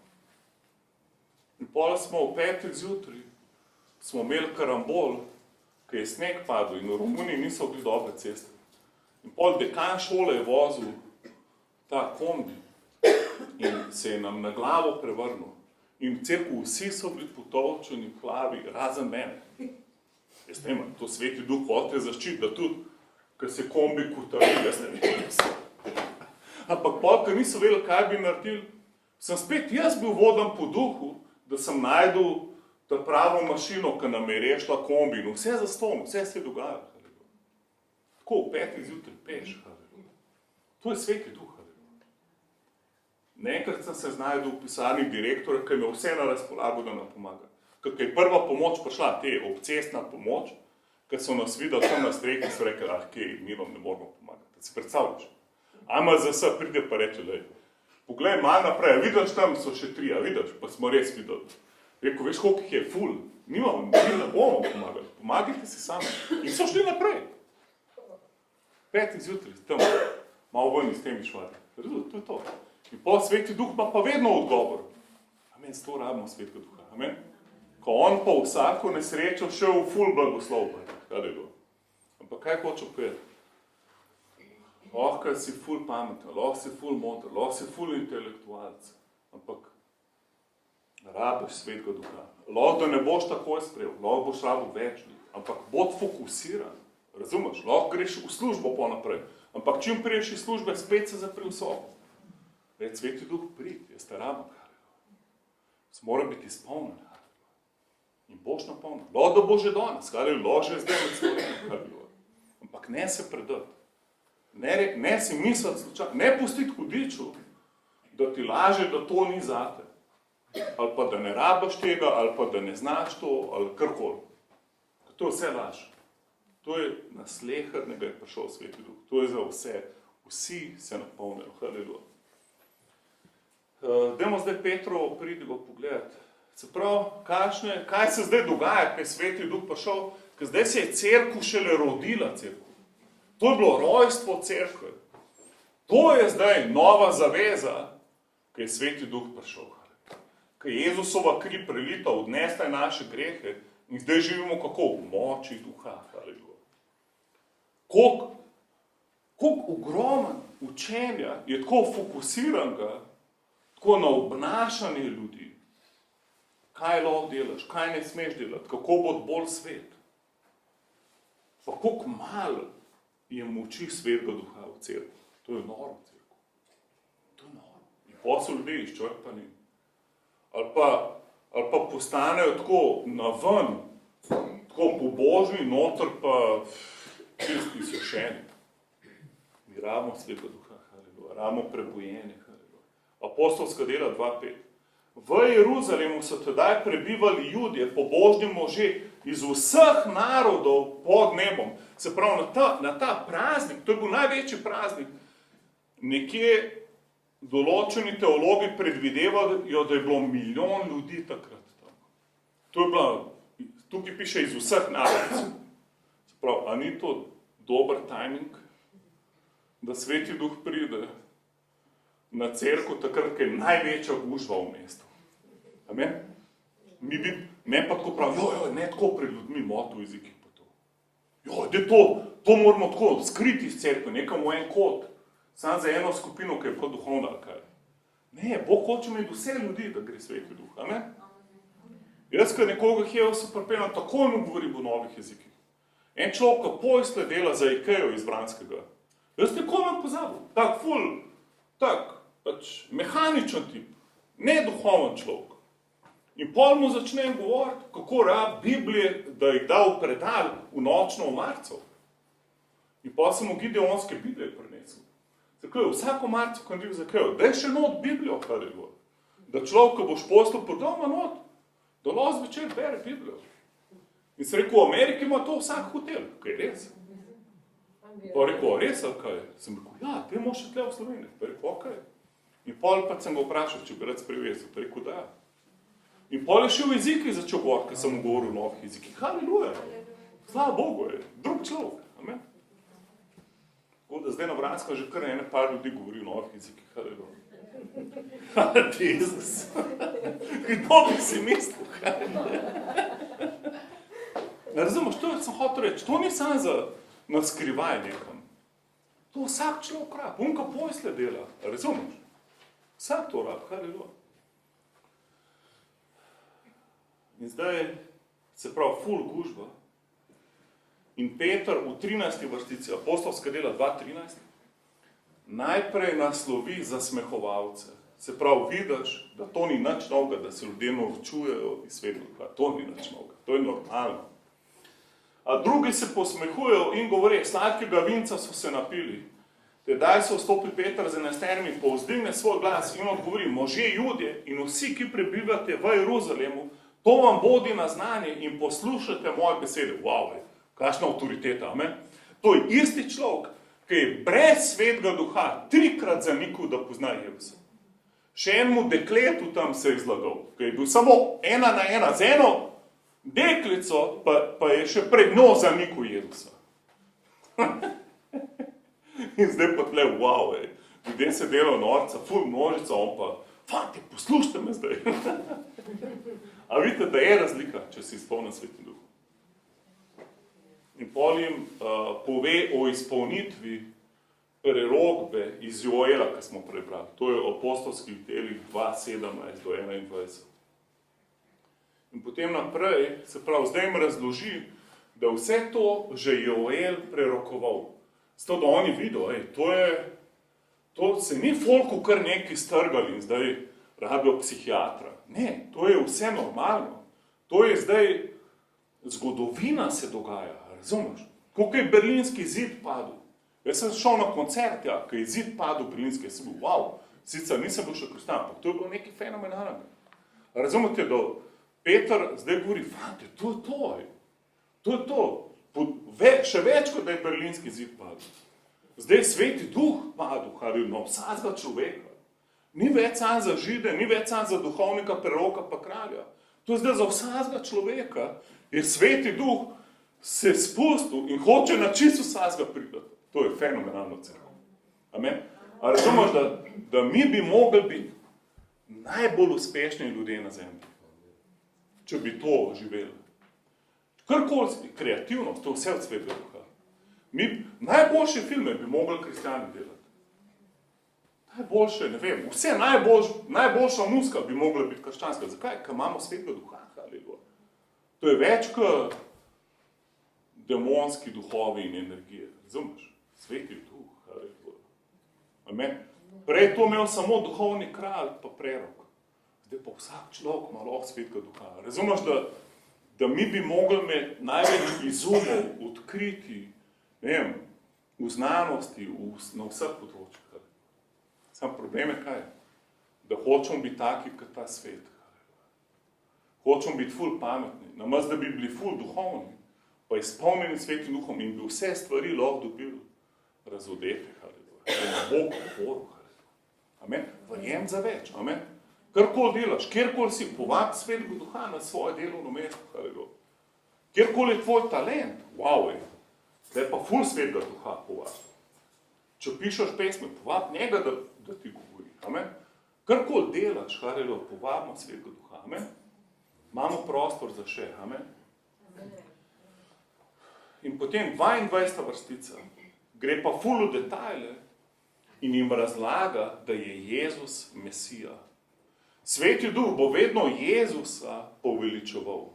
In pol smo v 5. zjutraj, smo imeli karambol, ki je sneg padel in v Romuniji niso bili dobre ceste. In pol dekan šole je vozil ta kombi in se je nam na glavo prevrnil. In v cerkvu vsi so bili potolčeni, hlavi, razen mene. Jaz ne vem, to Sveti Duh hoče zaščiti, da tudi, ker se kombi kutali, jaz ne vem. Ampak pol, ker niso vedeli, kaj bi naredili, sem spet jaz bil vodan po duhu, da sem najdel ta pravo mašino, ki nam je rešila kombi in vse zastonj, vse se je dogajalo. Tako v 5. zjutraj peš, to je Sveti Duh. Nekrat sem se znajdel v pisarni direktorja, ki mi je vse na razpolago, da nam pomaga. Ker je prva pomoč prišla, obcestna pomoč, ker so nas videli tam na strehi, so rekli, mi vam ne moramo pomagati. Da si predstavljaš. AMZS pride pa reče, poglej malo naprej, vidiš tam so še 3, vidiš, pa smo res videli. Rekel, veš, koliko jih je ful, mi ne bomo pomagali, pomagajte si sami. In so šli naprej. 5. zjutraj, tam, malo ven iz temi švari. To je to. In pol Sveti Duh ima pa vedno odgovor. Amen, s to rabimo Svetega Duha. Amen. Ko on pa vsako nesrečo šel v ful blagoslov. Ampak kaj hoče povedati? Lahko si ful pameten, lahko si ful modr, lahko si ful intelektualc. Ampak rabiš Svetega Duha. Lahko da ne boš takoj sprejel, lahko boš rabil več. Ampak bod fokusiran. Razumeš? Lahko greš v službo po naprej. Ampak čim priješ iz službe, spet se zapri v sobo. Reč, Sveti Duh, prid, jaz te rabim. Mora biti izpolnjen. In boš napolnjen. Lahko da bo že danes, lahko že zdaj med stvarem. Ampak ne se predati. Ne si misliti slučajno. Ne pustiti hudiču, da ti laže, da to ni zate. Ali pa da ne rabiš tega, ali pa da ne znaš to, ali karkoli. To je vse laž. To je na slehernega je prišel Sveti Duh. To je za vse. Vsi se napolnijo. Haleluja. Dajmo zdaj Petrovo pridigo pogledati. Se pravi, kaj se zdaj dogaja, kaj je Sveti Duh prišel, ker zdaj se je cerkev šele rodila cerkev. To je bilo rojstvo cerkve. To je zdaj nova zaveza, kaj je Sveti Duh prišel. Kaj je Jezusova kri prelita, odnesla je naše grehe in zdaj živimo kako? V moči Duha. Koliko ogromen učenja je tako fokusiranega, tako na obnašanje ljudi. Kaj lahko delaš, kaj ne smeš delati, kako bo bolj svet. Pa koliko malo je moči Svetega Duha v cerkvi. To je noro v cerkvi. To je noro. In pa so ljudje izčrpani. Ali pa postanejo tako naven, tako pobožni, noter pa čisti sušeni. Mi rabimo Svetega Duha, haleluja. Rabimo prebojenje, haleluja. Apostolska dela 2.5. V Jeruzalemu so tedaj prebivali Judje, pobožni možje iz vseh narodov pod nebom. Se pravi, na ta praznik, to je bil največji praznik, nekje določeni teologi predvidevajo, da je bilo 1 milijon ljudi takrat tam. To je bilo, tukaj piše iz vseh narodov. Se pravi, a ni to dober timing, da Sveti Duh pride na cerkev takrat, ko je največja gužva v mestu. Amen? Me pa tako pravi, ne tako pred ljudmi moto v jezikih pa to. To moramo tako skriti iz cerkve, nekam v en kot, samo za eno skupino, ki je pa duhovna. Kaj. Ne, Bog hoče imeti vse ljudi, da gre Sveti Duh. Amen? Jaz, ko nekoga hejo se pripeljem, takoj mu govorim v novih jezikih. En človek, ko pojsle dela za Ikejo iz Vranskega. Jaz nekoj imam pozabil. Tak ful, pač mehaničen tip, neduhoven človek. In pol mu začnem govoriti, kako rab Biblije, da jih da v predal v nočno omarco. In pol sem mu Gideonske Biblije prinesel. Zakaj, vsako marco, ko je zakaj, daj še not Biblijo, kar je govor. Da človek, ko boš poslal po doma not, da lahko zvečer bere Biblijo. In sem rekel, v Ameriki ima to vsak hotel, kaj je res. Pa rekel, res ali kaj? Sem rekel, ja, te moš še tle v Sloveniji. Pa rekel, okej. In pol pa sem ga vprašal, če bi rad sprevezil. Pa rekel, da ja. In pol je še v jeziki začel govoriti, ker sem mu govoril v novih jezikih. Haleluja! Slava Bogu je, drug človek. Amen? Tako da zdaj na Vranskem že kar ene par ljudi govori v novih jezikih. Haleluja! Hvala ti, Jezus! Kdo bi si mislil? Razumeš, to sem hotel reči, to ni samo za naskrivaj nekam. To vsak človek rab, onka posle dela. Razumeš? Vsak to rab, haleluja. In zdaj se pravi ful gužba. In Peter v 13. vrstici, Apostolska dela 2.13, najprej naslovi zasmehovalce. Se pravi, vidiš, da to ni nič novega, da se ljudje norčujejo iz Svetega. To ni nič novega, to je normalno. A drugi se posmehujejo in govore, sladkega vinca so se napili. Tedaj so vstopi Peter z enastermi, povzdigne svoj glas in odgovori, možje Judje in vsi, ki prebivate v Jeruzalemu, to vam bodi na znanje in poslušajte moje besede. Wow, kakšna avtoriteta, amen? To je isti človek, ki je brez Svetega Duha 3-krat zanikal, da pozna Jezusa. Še enemu dekletu tam se je izlagal, ki je bil samo 1 na 1 z eno deklico, pa je še pred njo zanikal Jezusa. In zdaj pa tle, wow, ljudje se delajo norca, ful množica, on pa, fanti, poslušajte me zdaj. A vidite, da je razlika, če si izpolnjen Svetim Duhom. In pol jim pove o izpolnitvi prerokbe iz Joela, ki smo prebrali. To je Apostolskih delih 2.17 do 21. In potem naprej, se pravi, zdaj jim razloži, da vse to že Joel prerokoval. Zato, da oni vidijo, to se ni folku kar neki strgali in zdaj rabijo psihiatra. Ne, to je vse normalno. To je zdaj, zgodovina se dogaja, razumeš? Koliko je Berlinski zid padel? Jaz sem šel na koncert, ja, ko je zid padel Berlinski, jaz sem bil, wow, sicer nisem bil še kristan, ampak to je bilo nekaj fenomenalnega. Razumete, da Peter zdaj govori, fante, to je to. Še več, kot da je Berlinski zid padel. Zdaj Sveti Duh padel, na vsakega človeka. Ni več sam za Žide, ni več sam za duhovnika, preroka pa kralja. To je zdaj za vsakega človeka, je Sveti Duh se spustil in hoče na čisto vsakega pridati. To je fenomenalno cerkev. Amen? A razumeš, da mi bi mogli biti najbolj uspešni ljudje na zemlji, če bi to živeli. Karkoli kreativnost, to je vse od Svetega Duha. Najboljše filme bi mogli kristjani delati. Najboljše, ne vem, vse najboljša muzika bi mogla biti krščanska. Zakaj? Ker imamo Svetega Duha. Haleluja. To je več kot demonski duhovi in energije. Razumeš? Sveti Duh. Haleluja. Amen. Prej to imel samo duhovni kralj pa prerok. Zdaj pa vsak človek ima lahko Svetega Duha. Razumeš, da mi bi mogli imeti največ izumov, odkriti, ne vem, v znanosti, na vseh področjih. Sam problem je kaj? da hočemo biti taki, kot ta svet. Hočemo biti ful pametni, namesto da bi bili ful duhovni, pa izpolnjeni svetim duhom in bi vse stvari lahko dobili razodete, in Bog govoril. Amen. Verjem za več. Amen. Karkoli delaš, kjerkoli si, povabi svetega duha na svoje delovno mesto. Kjerkoli je tvoj talent, wow, zdaj pa ful svetega duha povabi. Če pišeš pesme, povabi njega, da ti govori. Amen. Karkoli delaš, povabimo svetega duha. Amen. Imamo prostor za še. Amen. In potem 22. vrstica gre pa ful v detajle in jim razlaga, da je Jezus Mesija. Sveti duh bo vedno Jezusa poveličeval.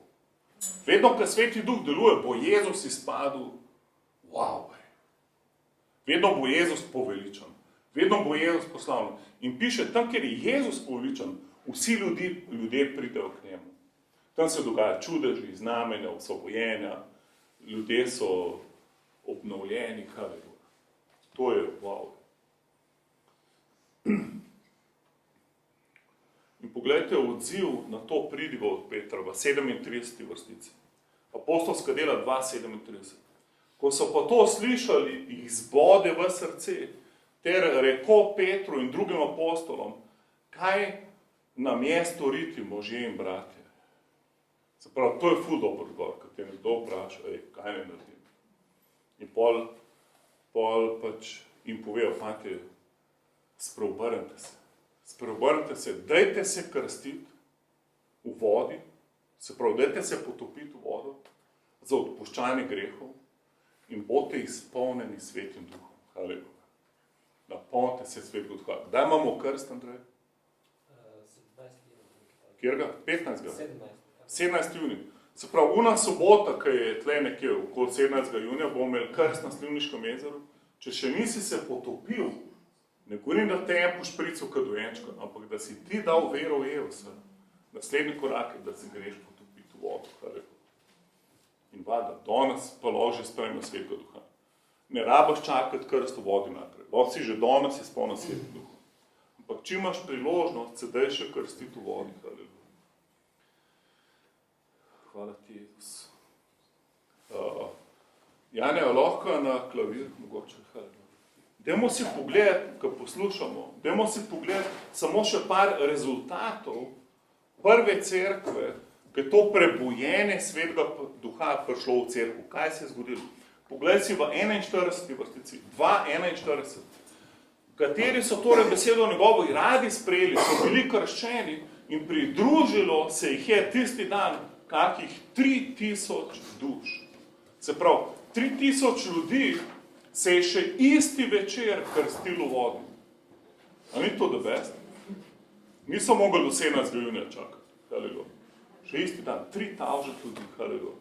Vedno, ko Sveti duh deluje, bo Jezus izpadel, wow. Vedno bo Jezus poveličan. Vedno bo Jezus poslavljen. In piše, tam, kjer je Jezus poveličan, vsi ljudje pridejo k njemu. Tam se dogaja čudeži, znamenja, osvobojenja, ljudje so obnovljeni, to je wow. In poglejte odziv na to pridigo od Petra v 37. vrstici. Apostolska dela 2:37. Ko so pa to slišali, jih zbode v srce, ter reko Petru in drugim apostolom, kaj nam je storiti, možje in bratje. Se pravi, to je ful dober odgovor, ko te nekdo vpraša, kaj ne naredim. In pol pač jim povejo, fantje, spreobrnite se, dajte se krstiti v vodi, se pravi, dajte se potopiti v vodo za odpuščanje grehov in boste izpolnjeni svetim duhom. Haleluja. Napolnite se svetim duhom. Kdaj imamo krst, Andrej? 17. Kjerga? 15. 17. junij. Se pravi, una sobota, ki je tle nekje okoli 17. junija, bomo imeli krst na Slivniškem jezeru. Če še nisi se potopil, ne govorim, da te je pošpricil kot dojenčka, ampak da si ti dal vero v Jezusa. Naslednji korak je, da se greš potopiti v vodo. In vada, danes pa loži spremlja svetega duha. Ne rabaš čakati krst v vodi naprej. Lahko si že danes izpolnjen svetega duha. Ampak če imaš priložnost, se daj še krstiti v vodi. Hvala ti, Jezus. Janja, lahko na klavir, mogoče. Dajmo si pogledati, ko poslušamo, dajmo si pogledati samo še par rezultatov prve cerkve, ki je to prebujenje svetega duha prišlo v cerkvu. Kaj se je zgodilo? Poglej si v 41. vrstici, 2:41. Kateri so torej besedo njegovo radi sprejeli, so bili krščeni in pridružilo se jih je tisti dan kakih 3000 duš. Se pravi, 3000 ljudi se je še isti večer krstilo v vodi. A ni to the best? Niso mogli do 17. junija čakati. Haleluja. Še isti dan, 3000 ljudi. Haleluja.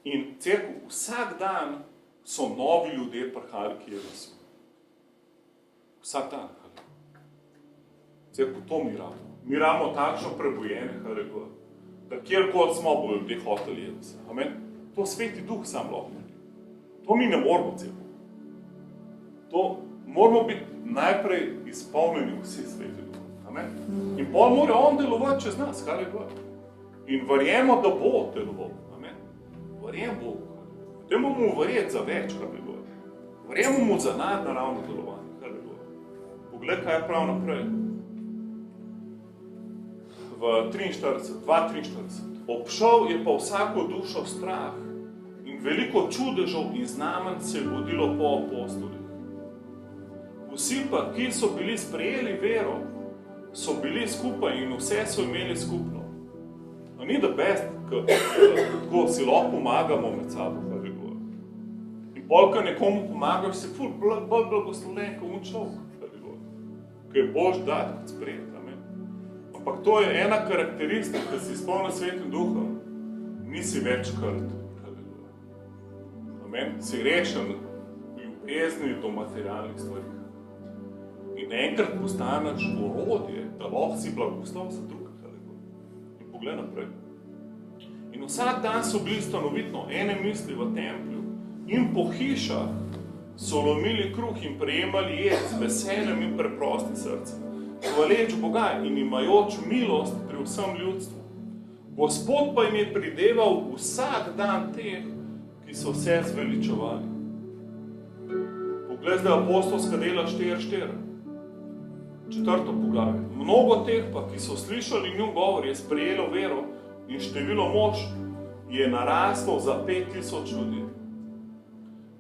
In cerkev, vsak dan so novi ljudje prihajali k Jezusu. Vsak dan. Haleluja. Cerkev, to mi rabimo. Mi rabimo takšno prebujenje. Haleluja. Da kjerkoli smo, bodo ljudje hoteli Jezusa. Amen. To Sveti duh sam lahko. To mi ne moramo cerkev. To moramo biti najprej izpolnjeni vsi sveti duh. Amen. In pol mora on delovati čez nas. Haleluja. In verjemo, da bo deloval. Amen. Verjemo Bogu. Dajmo mu verjeti za več. Haleluja. Verjemo mu za nadnaravno delovanje. Haleluja. Poglej, kaj je prav naprej. V 2:43. Obšel je pa vsako dušo strah in veliko čudežev in znamenj se je vodilo po apostolih. Vsi pa, ki so bili sprejeli vero, so bili skupaj in vse so imeli skupno. No, ni the best, ko si lahko pomagamo med sabo. Haleluja. In polka nekomu pomagaš, si ful bolj blagoslovljen, kot človek. Haleluja. Ker je Bož dat kot sprejet. Ampak to je ena karakteristika, ki si izpolnjen svetim duhom, nisi več krt. Haleluja. Amen. Si rešen ljubezni do materialnih stvari. In enkrat postaneš orodje, da lahko si blagoslov za druge. Haleluja. In pogled naprej. In vsak dan so bili stanovitno ene misli v templju in po hišah so lomili kruh in prejemali jed z veseljem in preprostim srcem. hvaleč Boga in imajoč milost pri vsem ljudstvu. Gospod pa jim je prideval vsak dan teh, ki so se zveličevali. Poglej zdaj apostolska dela 4:4. 4. poglavje. Mnogo teh pa, ki so slišali njun govor, je sprejelo vero in število mož je naraslo za 5000 ljudi.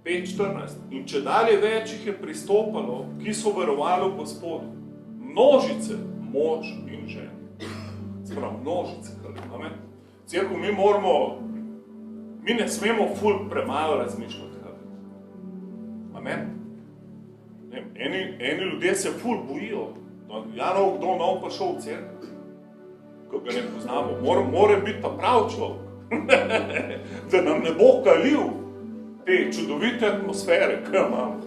5:14. In če dalje več jih je pristopalo, ki so verovali v Gospodu. Množice, mož in žen. Sprav, množice. Amen. Cerkev, mi ne smemo ful premalo razmišljati. Amen. Eni ljudje se ful bojijo. Kdo nov prišel v cerkev, ko ga ne poznamo. Mora biti pa prav človek, da nam ne bo kalil te čudovite atmosfere, ki imamo.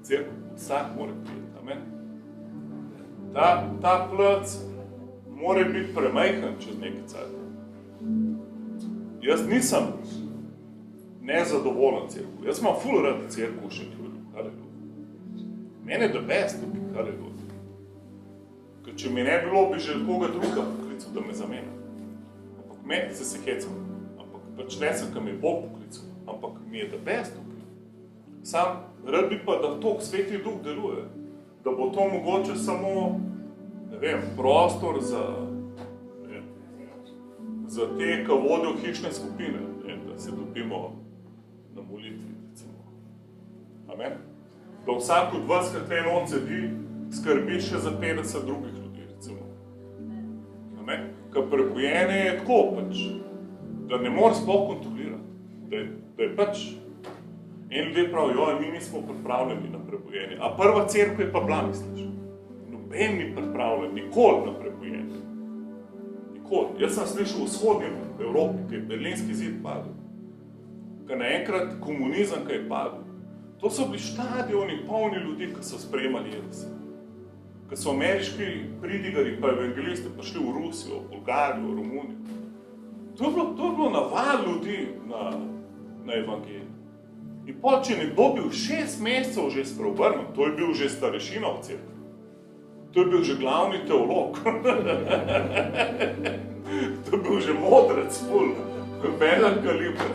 Cerkev, vsak mora biti. Amen. Ta plac mora biti premajhen čez nekaj cajt. Jaz nisem nezadovoljen cerkev. Jaz imam ful rad cerkev še tudi. Haleluja. Mene je the best tukaj. Haleluja. Ker če mi ne bilo, bi že koga druga poklical, da me zamenja. Ampak meni se hecam. Ampak pač ne sem, kam je Bog poklical. Ampak mi je the best tukaj. Sam rad bi pa, da tok Sveti Duh deluje. Da bo to mogoče samo, ne vem, prostor za te, ki vodijo hišne skupine, da se dobimo na molitvi, recimo. Amen? Da vsak od vas, ki tle non sedi, skrbi še za 50 drugih ljudi, recimo. Amen? Ker prebujene je tako pač, da ne more sploh kontrolirati, da je pač. En ljudje pravijo, mi nismo pripravljeni na prebujene. A prva cerkev je pa bila, misliš? Noben ni pripravljen, nikoli na prebujene. Nikoli. Jaz sem slišal v vzhodnji Evropi, ki je Berlinski zid padel. Ker naenkrat komunizem, ki je padel. To so bili štadioni polni ljudi, ki so sprejemali Jezusa. Ker so ameriški pridigari pa evangelisti prišli v Rusijo, Bolgarijo, Romunijo. To je bilo naval ljudi na evangelij. In pol, če nekdo bil 6 mesecev že spreobrnil, to je bil že starešina v cerkvi. To je bil že glavni teolog. To je bil že modrec, ful, velik kaliber.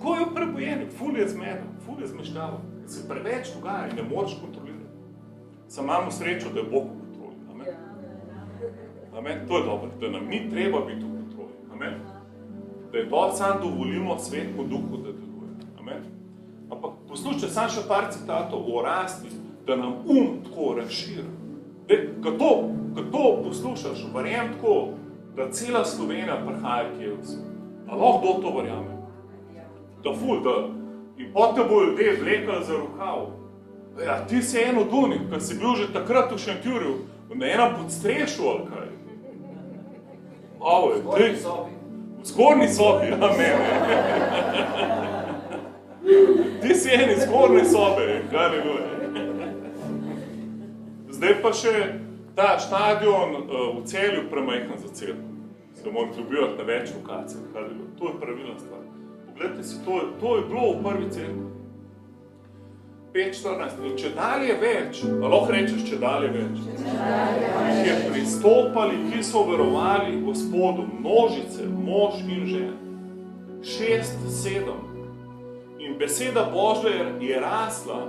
Ko je prebojen, ful je zmeden, ful je zmeštavan. Se preveč dogaja in ne moreš kontrolirati. Sam imamo srečo, da je Bog v kontroli. Amen. Amen. To je dobro, da nam ni treba biti v kontroli. Amen. Da je to sam dovolimo Svetemu Duhu, da deluje. Amen. Ampak poslušajte, sam še par citatov o rasti, da nam tako razširi. Ko to poslušaš, verjam tako, da cela Slovenija prihaja k Jezusu. A lahko to verjame? Da ful, da in potem bo ljudje vlekali za rokav. Ja, ti si en od unih, ki si bil že takrat v Šentjurju, na enem podstrešu ali kaj. V zgornji sobi, amen. Ti si eni zgornje sobe, haleluja. Zdaj pa še ta štadion v Celju premajhen za cerkev. Se morate dobivati na več lokacijah, haleluja. To je pravilna stvar. Poglejte si, to je bilo v prvi cerkvi. 5:14. In če dalje več, lahko rečeš, če dalje več, jih je pristopali, ki so verovali Gospodu, množice, mož in žen. 6-7. In beseda Božja je rasla,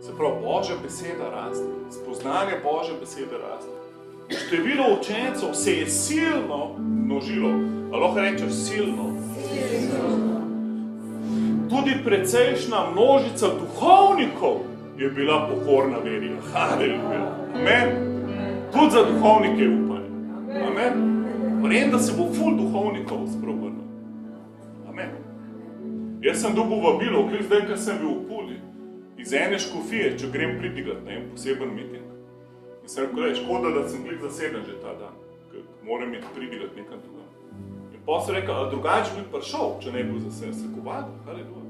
se pravi, Božja beseda rasla, spoznanje Božje besede rasla. Število učencev se je silno množilo, a lahko rečeš silno. Tudi precejšnja množica duhovnikov je bila pokorna veri. Haleluja. Amen. Tudi za duhovnike je upanje. Amen. Vrem, da se bo ful duhovnikov spreobrnil. Amen. Jaz sem dobil vabilo, zdaj, ker sem bil v Puli, iz ene škofije, če grem pridigati na en poseben miting. In sem rekel, škoda, da sem klik zaseden že ta dan, ker moram iti pridigati nekam drugam. Pa sem rekel, a drugače bi prišel, če ne bi bil zaseden. Se rekel, haleluja.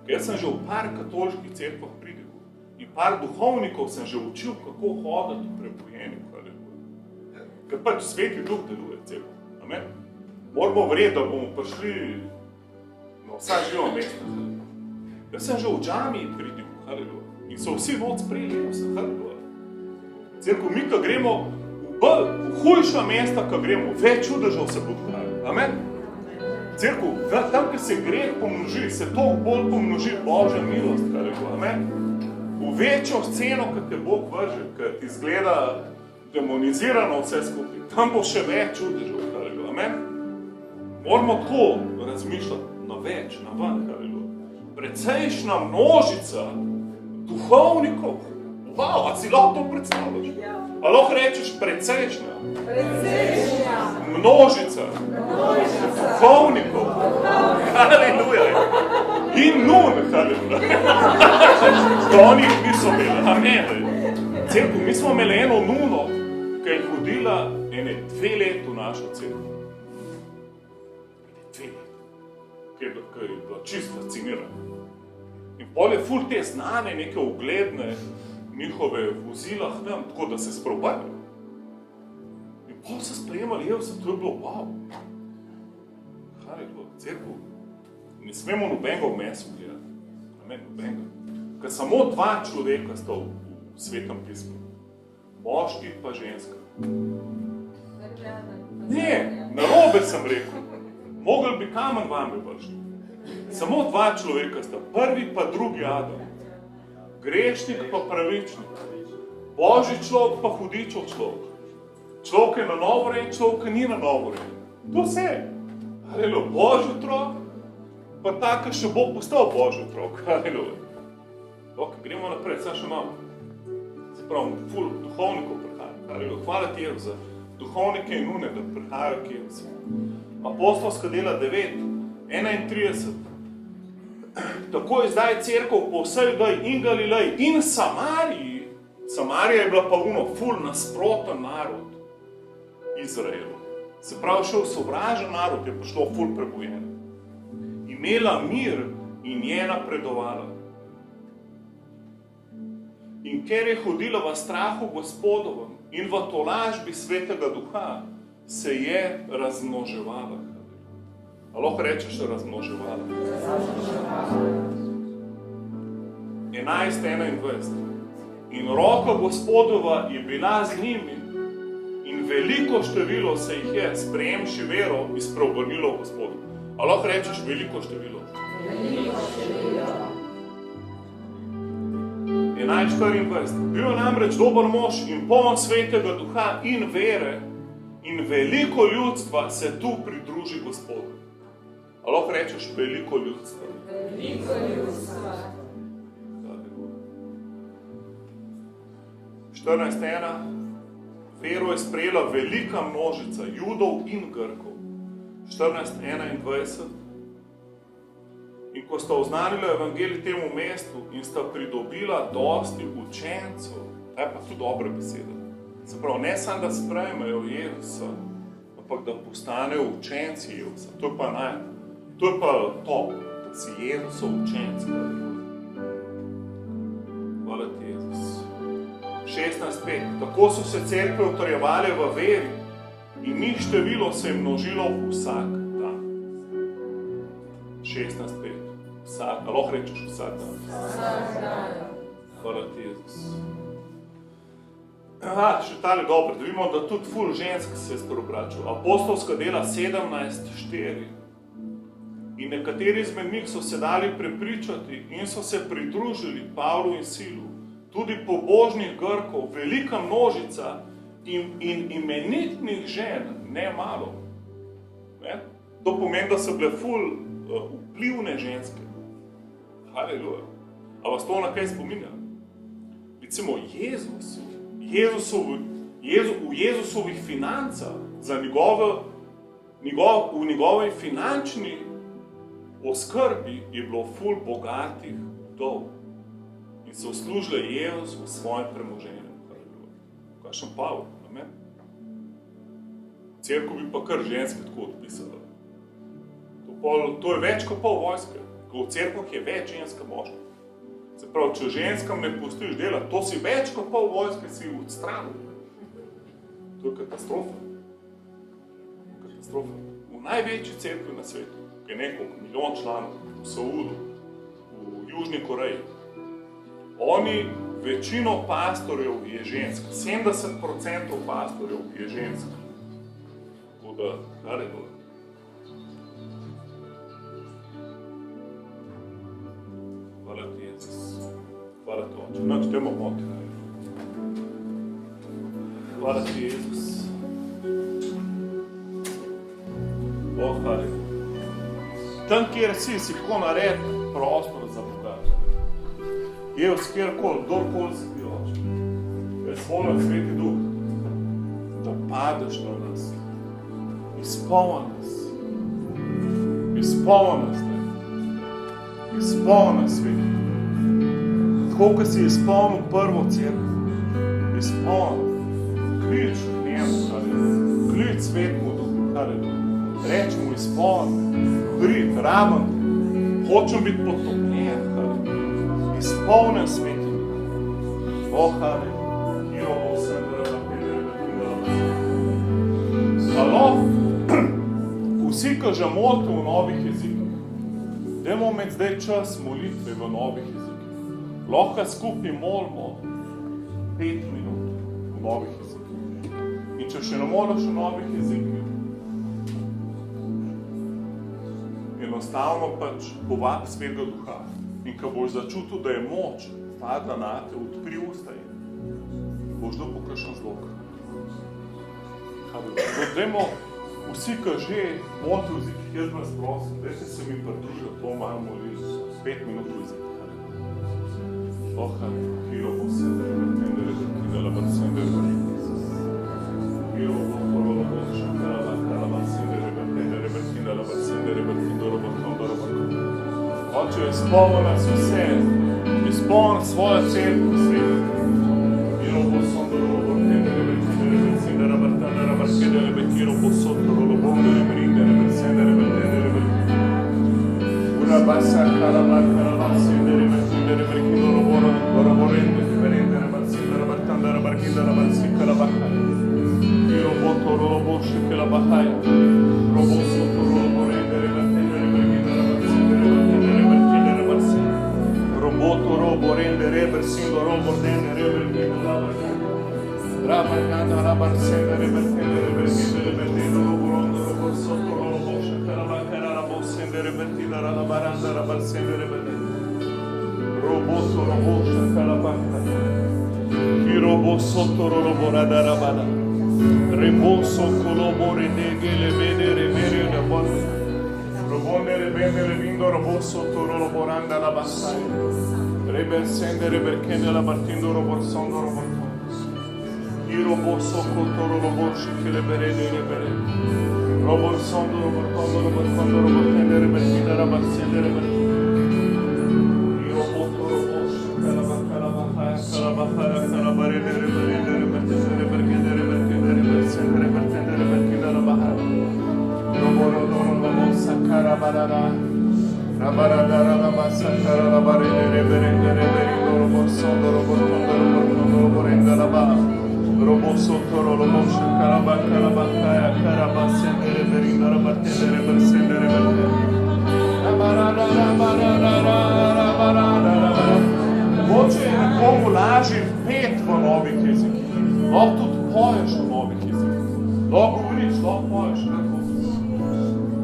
Jaz sem že v par katoliških cerkvah pridigal in par duhovnikov sem že učil, kako hoditi v prebojenju, haleluja. Ker pač Sveti Duh deluje cerkev. Amen. Moramo verjeti, da bomo prišli na vsa živa mesta. Jaz sem že v džamiji pridigal, haleluja. In so vsi noč sprejeli, haleluja. Cerkev, mi, ko gremo v hujša mesta, ko gremo, več čudežev se bo dogajalo. Amen? Cerkev, tam, kjer se greh pomnoži, se toliko bolj pomnoži Božja milost, haleluja. Amen? V večjo sceno, kot te Bog vrže, ker ti izgleda demonizirano vse skupaj, tam bo še več čudežev, haleluja. Amen? Moramo tako razmišljati na več, na van, haleluja. Precejšnja množica duhovnikov. Wow, a si lahko to predstavljaš? A lahko rečeš precejšnja? Precejšnja. Množica. Duhovnikov. Haleluja. In nun, haleluja. To oni niso imeli. Amen. Cerkev, mi smo imeli eno nuno, ki je hodila 2 let v našo cerkev. 2 let. Ki je bila čisto fascinirana. In pol je ful te znane, neke ugledne njihove vozila, tako da se sprobajajo. In pol so sprejemali Jezusa, to je bilo wow. Haleluja, cerkev. Ne smemo nobenega v mesu gledati. Amen, nobenega. Ker samo 2 človeka sta v svetem pismu. Moški pa ženska. Ne, narobe sem rekel. Mogel bi kamen vame vršiti. Samo 2 človeka sta, prvi pa drugi Adam. Grešnik pa pravičnik. Božji človek pa hudičev človek. Človek je na novo rejen, človek ni na novo rejen. To vse. Haleluja, Božji otrok, pa tak, še bo postal Božji otrok. Haleluja. Ok, gremo naprej, sad še malo. Se pravi, ful duhovnikov prihaja. Haleluja, hvala ti za duhovnike in nune, da prihajajo k Jezusu. Apostolska dela 9:31. Tako je zdaj cerkev po vsej Judeji in Galileji in Samariji. Samarija je bila pa ful nasproten narod Izraelu. Se pravi, šel sovražen narod, je prišlo ful prebojeno. Imela mir in je napredovala. In ker je hodila v strahu Gospodovem in v tolažbi Svetega Duha, se je razmnoževala. A lahko rečeš, da razmnoževala? 11:21. In roka Gospodova je bila z njimi in veliko število se jih je, sprejemši vero, izpreobrnilo v Gospodu. A lahko rečeš veliko število? Veliko število. 11:24. Bil je namreč dober mož in poln Svetega Duha in vere in veliko ljudstva se tu pridruži Gospodu. A lahko rečeš veliko ljudstva? Veliko ljudstva. 14:1. Vero je sprejela velika množica Judov in Grkov. 14:21. In ko sta oznanila evangelij temu mestu in sta pridobila dosti učencev, to je pa tudi dobra beseda. Se pravi, ne samo, da sprejmejo Jezusa, ampak da postanejo učenci Jezusa. To je pa top, da si Jezusov učenci. Hvala ti, Jezus. 16:5. Tako so se cerkve utrjevale v veri in njih število se je množilo vsak dan. 16:5. Vsak, lahko rečeš vsak dan. Vsak dan. Hvala ti, Jezus. Še tale dobro, da vidimo, da tudi ful žensk se je spreobračil. Apostolska dela 17:4. In nekateri izmed njih so se dali prepričati in so se pridružili Pavlu in Silu. Tudi pobožnih Grkov, velika množica in imenitnih žen, ne malo. Ne? To pomeni, da so bile ful vplivne ženske. Haleluja. A vas to na kaj spominja? Recimo Jezus, v Jezusovih financah, v njegovi finančni oskrbi je bilo ful bogatih vdov. In so služile Jezus v svojem premoženju. Kakšen Pavel, amen? Cerkev bi pa kar ženske tako odpisala. To je več kot pol vojske. Ko v cerkvah je več ženska moška. Se pravi, če ženskam ne pustiš delati, to si več kot pol vojske si odstranil. To je katastrofa. Katastrofa. V največji cerkvi na svetu, ki je nekoliko milijon članov, v Seulu, v Južni Koreji, Oni, večino pastorjev je žensk, 70% pastorjev je žensk. Tako da, kar je to? Hvala ti, Jezus. Hvala ti, Oče. Noč, dajmo Boga. Hvala ti, Jezus. O, hvala. Tam, kjer si tako nared prostor za Boga. Je kjerkoli, kdorkoli si ti, Oče. Jaz molim, Sveti Duh, da padeš na nas. Izpolni nas. Izpolni nas, ne. Izpolni nas, Sveti. Tako, kot si izpolnil prvo cerkev. Izpolni. Klič k njemu, halleluja. Klič Svetemu Duhu, halleluja. Reči mu, izpolni. Prid, rabim te. Hočem biti potopljen, halleluja. Izpolnen, Sveti. O, halleluja. Kiro bo sem, Halo, vsi, ki že molite v novih jezikih, dajmo med zdaj čas molitve v novih jezikih. Lahko skupaj molimo 5 minut v novih jezikih. In če še ne moliš v novih jezikih, enostavno pač povabi Svetega Duha. In ko boš začutil, da je moč padla na te, odpri usta in boš dobil kakšen zlog. Dajmo vsi, ki že molite v jezikih, jaz vas prosim, dajte se mi pridružiti, to malo molili, 5 minut v jezikih. Kiro bo se, kidala bar sender, Kiro bo korolo bo šakala, kalaba sender, kidala bar sender, kidala bar kondora bar kondora. Oče, izpolni nas vse, izpolni svojo cerkev, Sveti. Kiro bo sondoro bo kidala, kidala bar tandara bar kidala, Kiro bo sondoro bo kidala, sender, Ura basa kalaba, kalaba sender, kidala, kidala bar kondora bar kidala, sender, bar tandara bar kidala, bar sikala bar Kiro bo toro bo shikala bar robo sondoro bo rendere bar kidala, bar sender, bar kidala, bar robo toro bo rendere bar sindoro bo rendere bar kidala, Rama kanda bar sender, bar kidala, bar kidala, robo robo sondoro bo shikala bar robo sender, bar kidala, bar andara bar sender, bar robo robo shikala bar Kirobo sotto robo radara bala Reboso colobo redege le vedere vere le bonne Robone le vendere vindo robo sotto robo randa la bassai Rebe sendere perché nella partindo robo sondo robo Kirobo sotto robo che le berede le bere Robo sondo robo robo tendere perché nella bassendere perché Robo sotto robo shakala bakaya karaba sendere berinda la battendere per sendere Mogoče je nekomu lažje pet v novih jezikih. Lahko tudi poješ v novih jezikih. Lahko govoriš, lahko poješ.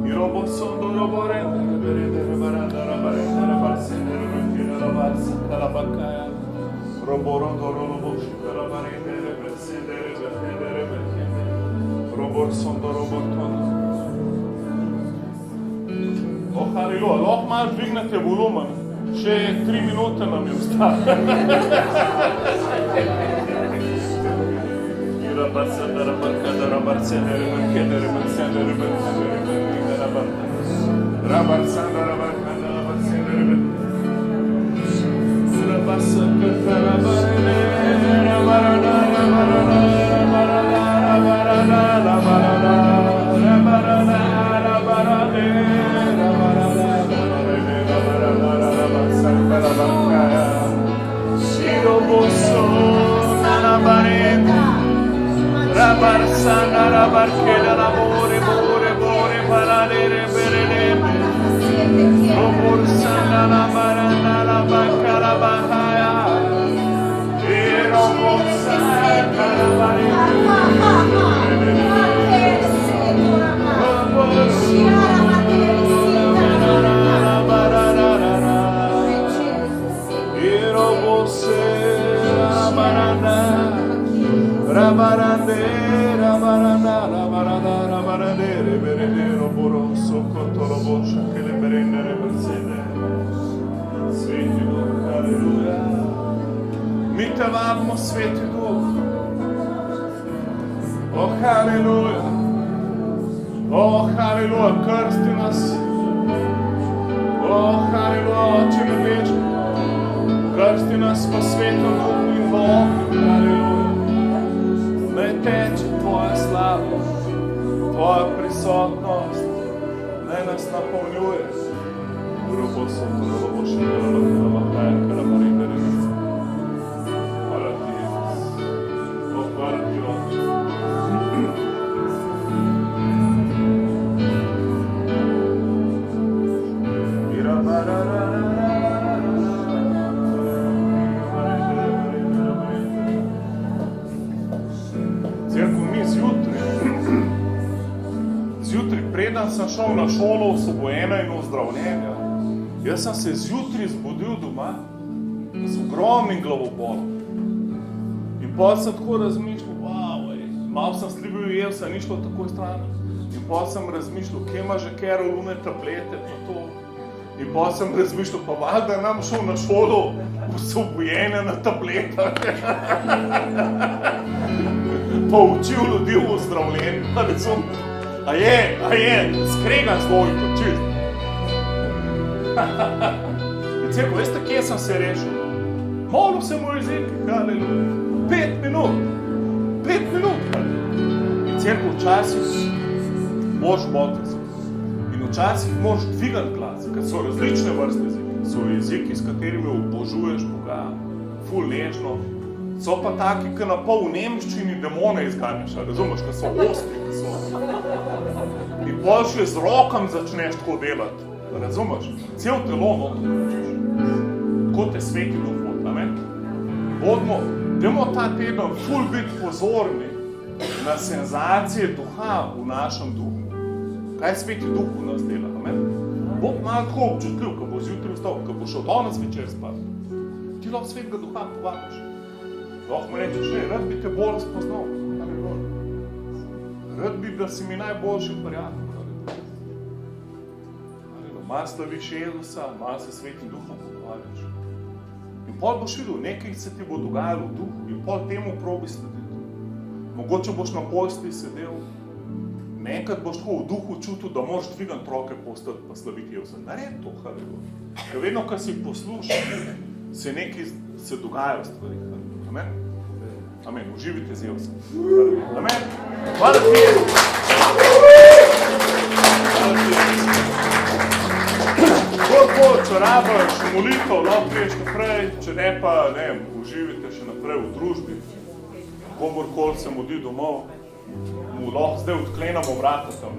I robo sondo robo rende, rebaranda, rabarenda, rabarsende, rebekira, rabarsa, kalabakaya. Robo rondo robo shikala barende, rebersende, rebekende, rebekende. Robo sondo robo tondo. Halleluja, lahko malo dvignete volumen. Še 3 minute nam je ostalo. Rabarsana rabarkela labore bore bore paralere bereleme Roborsana la baranda la bakala bahaya Sveti Duh, aleluja. Mi te vabimo, Sveti Duh. Oh, aleluja. Oh, aleluja, krsti nas. Oh, aleluja, Oče nebeški. Krsti nas po Svetom Duhu in v ognju, aleluja. Naj teče Tvoja slava, Tvoja prisotnost, naj nas napolnjuje. Hvala ti, Jezus. Oh, hvala ti, Oče. Cerko, mi zjutraj, preden sem šel na šolo osvobojena in ozdravljenja, jaz sem se zjutraj zbudil doma z ogromnim glavobolom. In potem sem tako razmišljal, malo sem slibil jel, se ni šlo takoj stran. In potem sem razmišljal, kje ima že kerolune tablete pa to. In potem sem razmišljal, pa valjda nam šel na šolo osvobojenja na tabletah. Pa učil ljudi v ozdravljenju, a je, skregan z dojko, čist. In cerko, veste, kje sem se rešil? Molil sem v jeziki, haleluja. 5 minut, haleluja. In cerko, včasih moraš moliti in včasih moraš dvigati glas, ker so različne vrste jeziki. So jeziki, s katerimi obožuješ Boga, ful nežno. So pa taki, ki na pol v nemščini demone izganjaš, razumeš, ki so ostri, ki so. In pol še z rokom začneš tako delati, razumeš? Cel telo noto učiš. Tako te Sveti Duh vodi, amen? Dajmo ta teden ful biti pozorni na senzacije duha v našem duhu. Kaj Sveti Duh v nas dela, amen? Bog malo tako občutljiv, ko bo zjutraj vstal, ko bo šel danes večer spat. Ti lahko Svetega Duha povabiš. Lahko mu rečeš, rad bi te bolj spoznal. Rad bi, da si mi najboljši prijatelj. Malo slaviš Jezusa, malo se Svetim Duhom pogovarjaš. In pol boš videl, nekaj se ti bo dogajalo v duhu in pol temu probi slediti. Mogoče boš na postelji sedel, nekaj boš tako v duhu čutil, da moraš dvigati roke postati pa slaviti Jezusa. Nared to, haleluja. Ker vedno, ko si poslušal, se nekaj se dogaja v stvari. Amen? Amen. Uživite z Jezusom. Amen. Hvala ti, Jezus. Hvala ti, Jezus. Če rabaš molitev, lahko priješ naprej, če ne pa, uživite še naprej v družbi. Komorkoli se modi domov, mu lahko zdaj odklenamo vrata tam.